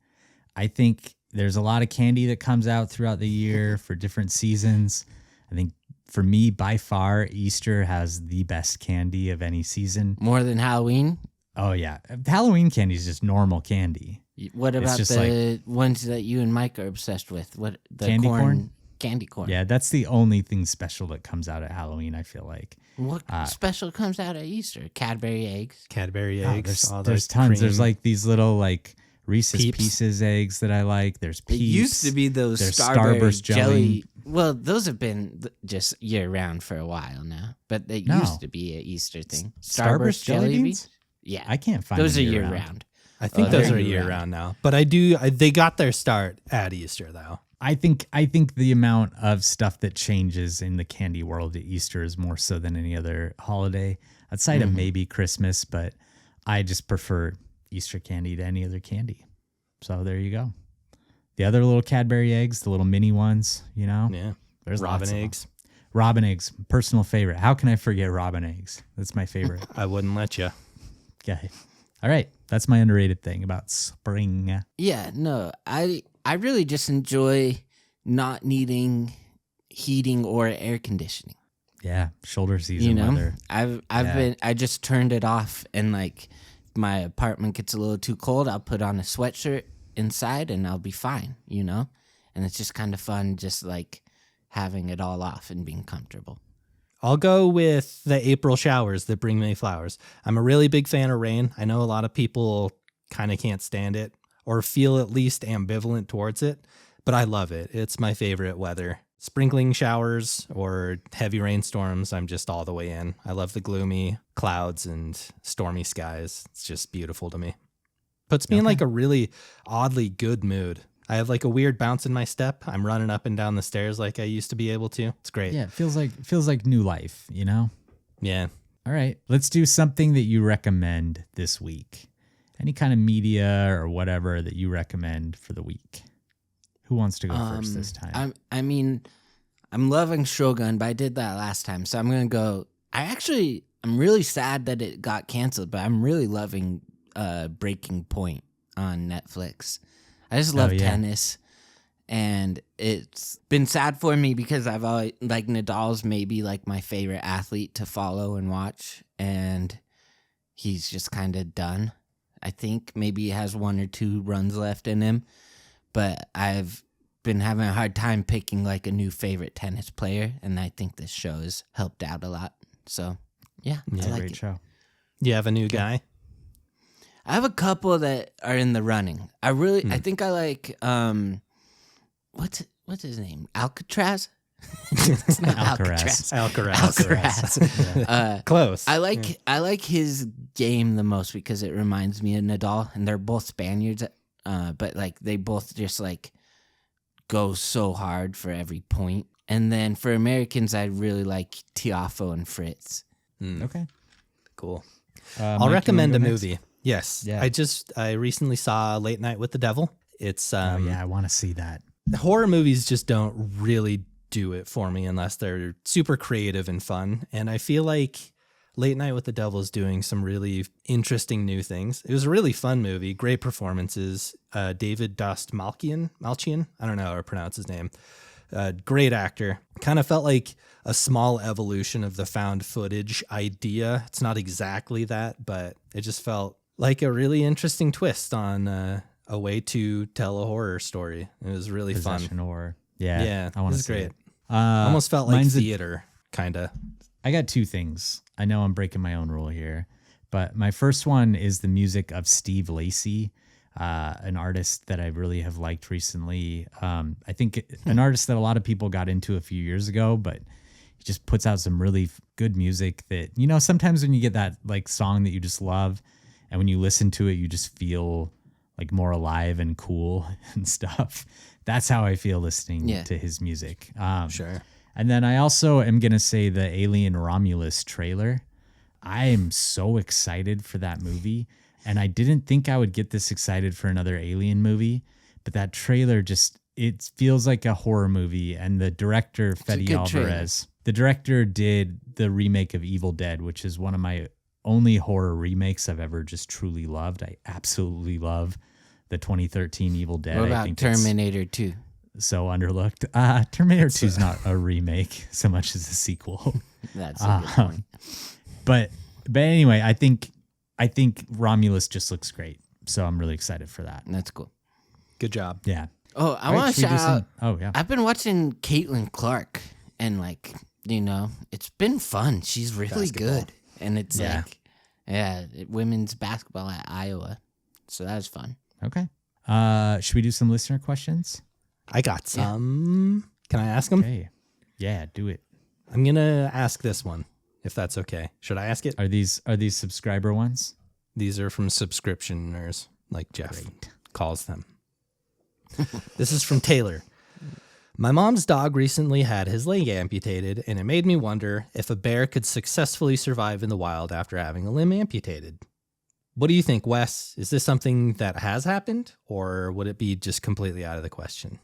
I think there's a lot of candy that comes out throughout the year for different seasons. I think for me, by far, Easter has the best candy of any season. More than Halloween? Oh, yeah. Halloween candy is just normal candy. What about just the ones that you and Mike are obsessed with? What the Candy corn? Candy corn. Yeah, that's the only thing special that comes out at Halloween, I feel like. What special comes out at Easter? Cadbury eggs. Cadbury Oh, eggs. all there's those tons. There's cream- like these little like Reese's Peeps. Pieces eggs that I like. There's Peeps. It used to be those There's Starburst jelly. Well, those have been just year round for a while now, but they No. used to be an Easter thing. Starburst jelly beans? Yeah, I can't find those are them year round. I think Oh, those they're are year year round now. But they got their start at Easter though. I think the amount of stuff that changes in the candy world at Easter is more so than any other holiday, outside of maybe Christmas, but I just prefer Easter candy to any other candy. So there you go. The other little Cadbury eggs, the little mini ones, you know? Yeah. There's Robin lots of them. eggs. Robin eggs, personal favorite. How can I forget robin eggs? That's my favorite. I wouldn't let you. Okay. All right. That's my underrated thing about spring. Yeah, no, I really just enjoy not needing heating or air conditioning. Yeah. Shoulder season weather. I just turned it off, and like my apartment gets a little too cold, I'll put on a sweatshirt inside and I'll be fine, you know? And it's just kind of fun just like having it all off and being comfortable. I'll go with the April showers that bring me flowers. I'm a really big fan of rain. I know a lot of people kind of can't stand it or feel at least ambivalent towards it, but I love it. It's my favorite weather. Sprinkling showers or heavy rainstorms, I'm just all the way in. I love the gloomy clouds and stormy skies. It's just beautiful to me. Puts me in like a really oddly good mood. I have like a weird bounce in my step. I'm running up and down the stairs like I used to be able to. It's great. Yeah. It feels like new life, you know? Yeah. All right. Let's do something that you recommend this week. Any kind of media or whatever that you recommend for the week. Who wants to go first this time? I'm loving Shogun, but I did that last time, so I'm gonna go. I'm really sad that it got canceled, but I'm really loving Breaking Point on Netflix. I just love tennis, and it's been sad for me because I've always like Nadal's maybe like my favorite athlete to follow and watch, and he's just kind of done. I think maybe he has 1 or 2 runs left in him, but I've been having a hard time picking like a new favorite tennis player, and I think this show has helped out a lot. So yeah, I like Great it. show. You have a new guy? I have a couple that are in the running. I think I like what's his name? Alcatraz? It's not Alcaraz. Alcaraz. Close. I like his game the most because it reminds me of Nadal, and they're both Spaniards, but like they both just like go so hard for every point. And then for Americans, I really like Tiafoe and Fritz. Okay. Cool. Mike, I'll you recommend a wanna go next? movie. Yes. Yeah. I recently saw Late Night with the Devil. It's I want to see that. horror movies just don't really do it for me unless they're super creative and fun. And I feel like Late Night with the Devil is doing some really interesting new things. It was a really fun movie, great performances. David Malchian, I don't know how to pronounce his name. Great actor. Kind of felt like a small evolution of the found footage idea. It's not exactly that, but it just felt like a really interesting twist on a way to tell a horror story. It was really Possession fun. Horror. Yeah. I want it to was see great. it. Almost felt like mine's theater, kind of. I got 2 things. I know I'm breaking my own rule here, but my first one is the music of Steve Lacy, an artist that I really have liked recently. I think an artist that a lot of people got into a few years ago, but he just puts out some really good music that, you know, sometimes when you get that like song that you just love and when you listen to it, you just feel like more alive and cool and stuff. That's how I feel listening to his music. Sure. And then I also am going to say the Alien Romulus trailer. I am so excited for that movie. And I didn't think I would get this excited for another Alien movie, but that trailer it feels like a horror movie. And the director, Fede Alvarez, the director did the remake of Evil Dead, which is one of my only horror remakes I've ever just truly loved. I absolutely love the 2013 Evil Dead. What about Terminator 2? So underlooked. Terminator 2 is not a remake so much as a sequel. That's a good point. But anyway, I think Romulus just looks great. So I'm really excited for that. That's cool. Good job. Yeah. Oh, I want to shout out. Oh, yeah. I've been watching Caitlin Clark, and like, you know, it's been fun. She's really good. And it's women's basketball at Iowa. So that was fun. Okay. Should we do some listener questions? I got some. Can I ask them? Okay. Yeah, do it. I'm going to ask this one, if that's okay. Should I ask it? Are these subscriber ones? These are from subscriptioners, like Jeff calls them. This is from Taylor. My mom's dog recently had his leg amputated, and it made me wonder if a bear could successfully survive in the wild after having a limb amputated. What do you think, Wes? Is this something that has happened, or would it be just completely out of the question?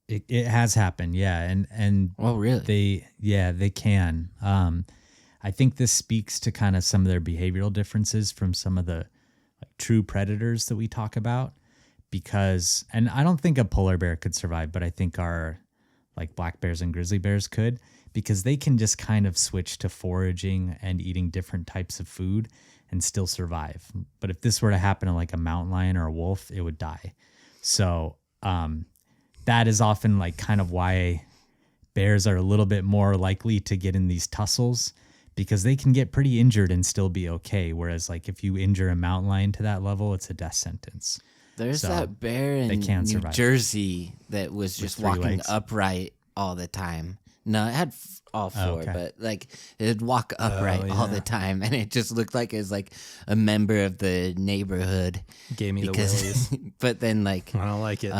It has happened, yeah, and Oh, really? they can. I think this speaks to kind of some of their behavioral differences from some of the true predators that we talk about. Because, and I don't think a polar bear could survive, but I think our black bears and grizzly bears could, because they can just kind of switch to foraging and eating different types of food and still survive. But if this were to happen to a mountain lion or a wolf, it would die. So that is often kind of why bears are a little bit more likely to get in these tussles, because they can get pretty injured and still be okay. Whereas if you injure a mountain lion to that level, it's a death sentence. There's So, that bear in New survive. Jersey that was just walking legs. upright all the time. No, it had all four, okay. but it'd walk upright all the time, and it just looked like it was a member of the neighborhood. Gave me the willies. But then I don't like it.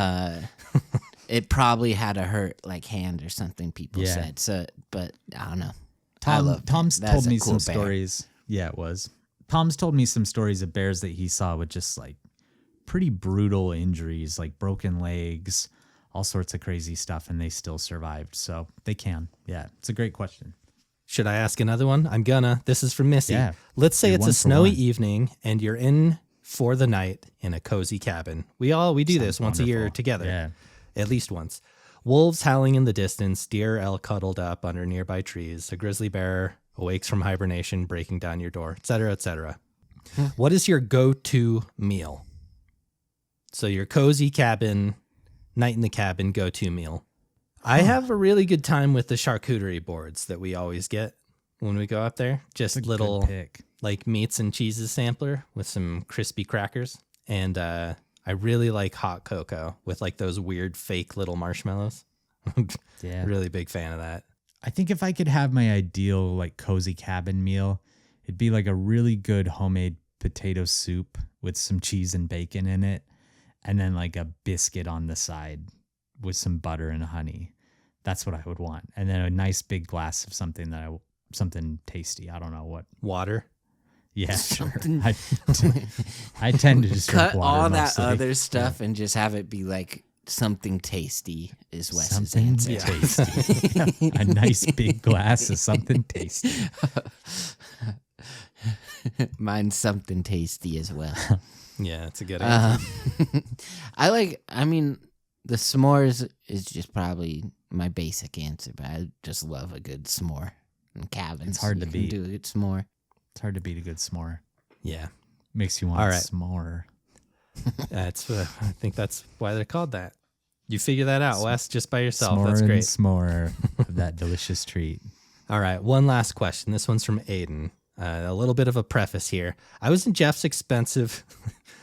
it probably had a hurt hand or something. People Yeah. said so, but I don't know. I love Tom's that's told a me cool some bear. stories. Yeah, it was. Tom's told me some stories of bears that he saw with just pretty brutal injuries, like broken legs, all sorts of crazy stuff, and they still survived. So they can. Yeah, it's a great question. Should I ask another one? I'm gonna. This is from Missy. Yeah. Let's say You're it's one a for snowy one. evening and you're in for the night in a cozy cabin. We do this Sounds once a year wonderful. together. Yeah. At least once. Wolves howling in the distance, deer elk cuddled up under nearby trees, a grizzly bear awakes from hibernation, breaking down your door, etc., etc. What is your go-to meal? So your cozy cabin, night in the cabin, go-to meal. I have a really good time with the charcuterie boards that we always get when we go up there. Just It's a little good pick. meats and cheeses sampler with some crispy crackers. And I really like hot cocoa with those weird fake little marshmallows. Yeah. Really big fan of that. I think if I could have my ideal cozy cabin meal, it'd be a really good homemade potato soup with some cheese and bacon in it, and then a biscuit on the side with some butter and honey. That's what I would want. And then a nice big glass of something something tasty. I don't know what. Water. Yeah, sure. I tend to just Cut drink water all that mostly. other stuff and just have it be something tasty is Wes's Something answer. tasty. A nice big glass of something tasty. Mine's something tasty as well. Yeah, it's a good answer. The s'mores is just probably my basic answer, but I just love a good s'more in cabins. It's hard to you can beat. do a good s'more. It's hard to beat a good s'more. Yeah. Makes you want All right. s'more. That's I think that's why they're called that. You figure that out, Wes, just by yourself. S'more That's and great. s'more of that delicious treat. All right, one last question. This one's from Aiden. A little bit of a preface here. I was in Jeff's expensive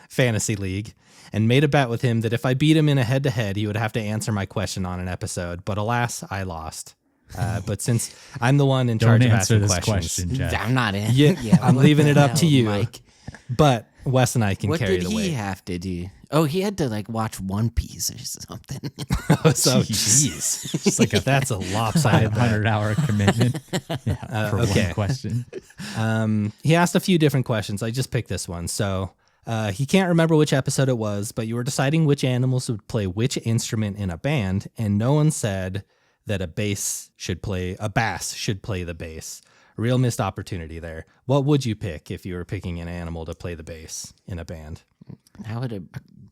fantasy league and made a bet with him that if I beat him in a head-to-head, he would have to answer my question on an episode. But alas, I lost. But since I'm the one in Don't charge of answer asking this questions, question, Jeff. I'm not in. Yeah, I'm what leaving the it up to hell, you. Mike? but Wes and I can What carry did the he weight. have to do? Oh, he had to watch One Piece or something. So, Jeez. jeez, that's a lopsided bet. 500-hour commitment. Yeah, for okay. one question. He asked a few different questions. I just picked this one. So he can't remember which episode it was, but you were deciding which animals would play which instrument in a band, and no one said that a bass should play the bass. Real missed opportunity there. What would you pick if you were picking an animal to play the bass in a band? How would a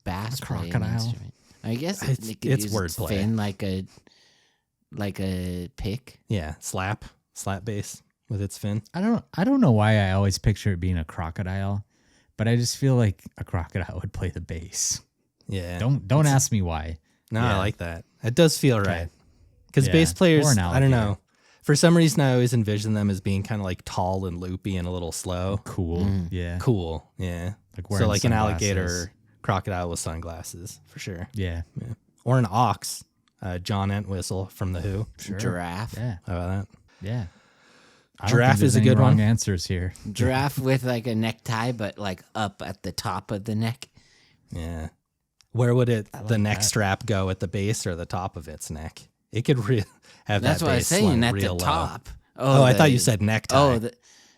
bass play an crocodile. instrument? I guess It's- it could it's use its wordplay. fin like a pick. Yeah, slap bass with its fin. I don't know why I always picture it being a crocodile, but I just feel like a crocodile would play the bass. Yeah. Don't ask me why. No, Yeah. I like that. It does feel right. Because Yeah. bass players, Or an I don't alligator. know. For some reason, I always envision them as being kind of tall and loopy and a little slow. Cool. Yeah. Cool. Yeah. Like So wearing like an sunglasses. alligator crocodile with sunglasses for sure. Yeah. Or an ox, John Entwistle from The Who. Sure. Giraffe. Yeah. How about that? Yeah. I don't Giraffe think there's is a any good wrong one. answers here. Giraffe with a necktie, but up at the top of the neck. Yeah. Where would the neck that. strap go, at the base or the top of its neck? It could have That's that what I was base saying, slung at the real low. top. Oh, I thought you said necktie. Oh,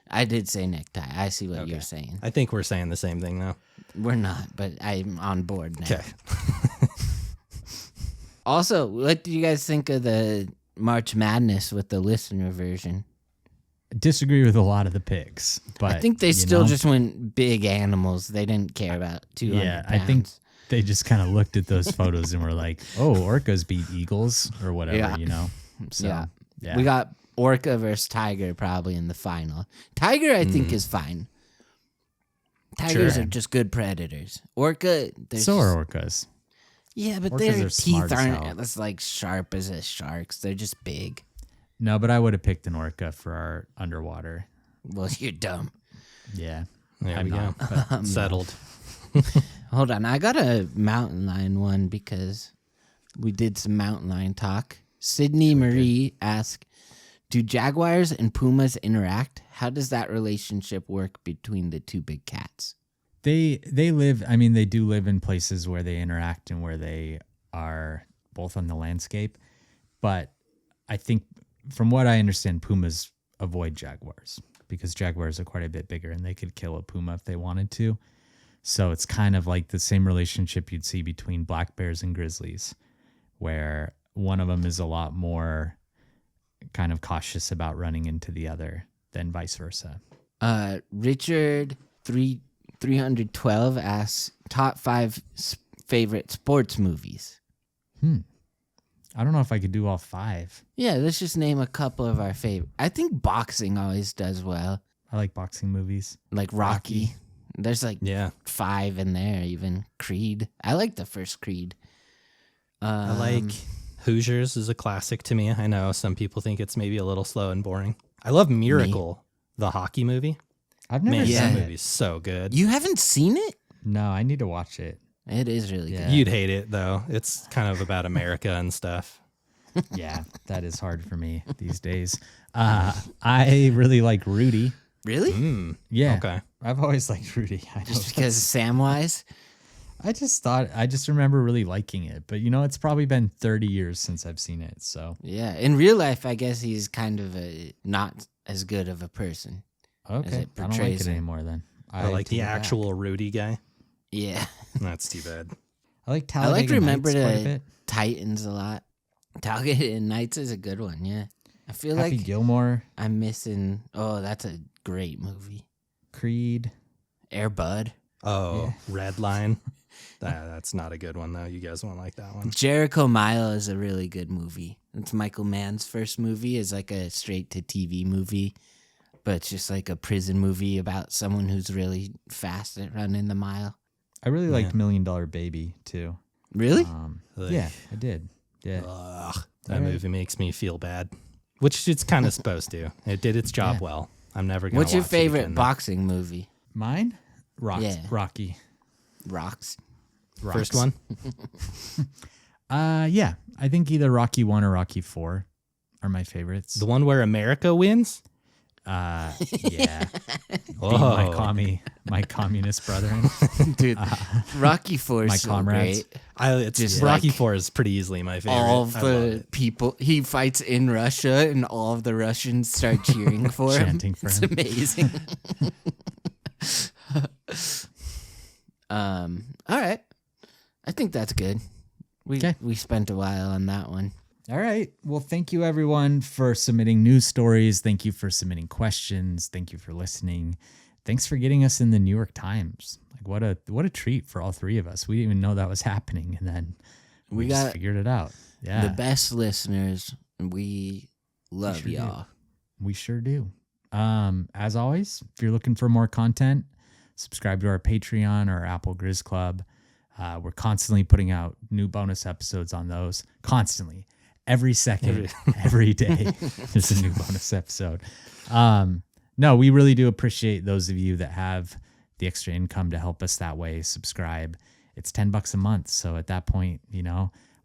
I did say necktie. I see what you're saying. I think we're saying the same thing now. We're not, but I'm on board now. Okay. Also, what do you guys think of the March Madness with the listener version? Disagree with a lot of the picks, but I think they you still know, just went big animals. They didn't care about 200 Yeah, pounds. I think they just kind of looked at those photos and were like, "Oh, orcas beat eagles or whatever," Yeah. you know. So yeah. We got orca versus tiger probably in the final. Tiger, I think, is fine. Tigers Sure. are just good predators. Orca, so are orcas. yeah, but orcas their are smart teeth as aren't hell. as like sharp as a shark's. They're just big. No, but I would have picked an orca for our underwater. Well, you're dumb. Yeah, There I'm we not, go. but Settled. Hold on, I got a mountain lion one because we did some mountain lion talk. Sydney Marie asked, do jaguars and pumas interact? How does that relationship work between the two big cats? They live. I mean, they do live in places where they interact and where they are both on the landscape. But I think, from what I understand, pumas avoid jaguars because jaguars are quite a bit bigger and they could kill a puma if they wanted to. So it's kind of like the same relationship you'd see between black bears and grizzlies, where one of them is a lot more kind of cautious about running into the other than vice versa. Richard 312 asks, top 5 favorite sports movies. I don't know if I could do all 5. Yeah, let's just name a couple of our favorite. I think boxing always does well. I like boxing movies. Like Rocky. There's like Yeah. 5 in there, even Creed. I like the first Creed. I like Hoosiers is a classic to me. I know some people think it's maybe a little slow and boring. I love Miracle, the hockey movie. I've never Man, seen that it. movie's so good. You haven't seen it? No, I need to watch it. It is really Yeah. good. You'd hate it though. It's kind of about America and stuff. Yeah, that is hard for me these days. I really like Rudy. Really? Yeah. Okay. I've always liked Rudy. Just because Samwise? I just remember really liking it. But, it's probably been 30 years since I've seen it. So, Yeah. In real life, I guess he's kind of not as good of a person. okay. it I don't like portrays it him. anymore then. I like the take it back. actual Rudy guy. Yeah. That's too bad. I like I Talladega like Remember Nights quite a the bit. Titans a lot. Talladega Nights is a good one, yeah. I feel Happy like Gilmore, I'm missing... Oh, that's a great movie. Creed. Air Bud. Oh, Red Line. That's not a good one though. You guys won't like that one. Jericho Mile is a really good movie. It's Michael Mann's first movie. It's like a straight-to-TV movie, but it's just like a prison movie about someone who's really fast at running the mile. I really liked $1 Million Baby too. Really? Yeah, I did. Yeah. Ugh, that movie makes me feel bad, which it's kind of supposed to. It did its job well. I'm never gonna. What's your watch it favorite again, though. boxing movie? Mine? Yeah. Rocky. Rocks. First one? Yeah. I think either Rocky 1 or Rocky 4 are my favorites. The one where America wins? Yeah. Oh. My communist brethren. Dude, Rocky 4 My is so comrades. great. Just Rocky like 4 is pretty easily my favorite. All of I love the it. people, he fights in Russia and all of the Russians start cheering for him. Chanting for It's him. amazing. All right. I think that's good. We spent a while on that one. All right. Well, thank you everyone for submitting news stories. Thank you for submitting questions. Thank you for listening. Thanks for getting us in the New York Times. Like what a treat for all 3 of us. We didn't even know that was happening, and then we just got figured it out. Yeah. the best listeners. We love sure do. y'all. We sure do. As always, if you're looking for more content, subscribe to our Patreon or our Apple Grizz Club. We're constantly putting out new bonus episodes on those. Constantly. Every second, every day, there's a new bonus episode. No, we really do appreciate those of you that have the extra income to help us that way. Subscribe. It's $10 a month. So at that point,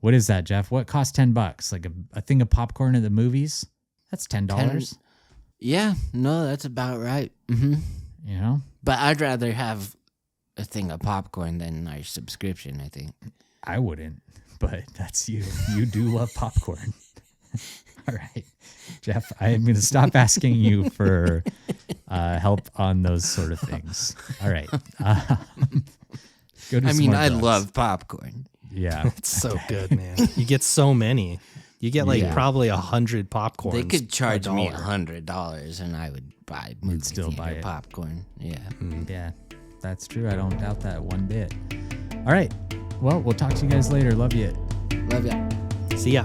what is that, Jeff? What costs $10? Like a thing of popcorn at the movies? That's $10. Yeah, no, that's about right. Mm-hmm. You know? But I'd rather have a thing of popcorn than our subscription, I think. I wouldn't, but that's you. You do love popcorn. All right, Jeff, I'm going to stop asking you for help on those sort of things. All right. Go to I love popcorn. Yeah. It's so good, man. You get so many. You get probably 100 popcorns. They could charge me $100 and I would buy movie still buy it. popcorn. Yeah. Yeah, that's true. I don't doubt that one bit. All right. Well, we'll talk to you guys later. Love you. Love ya. See ya.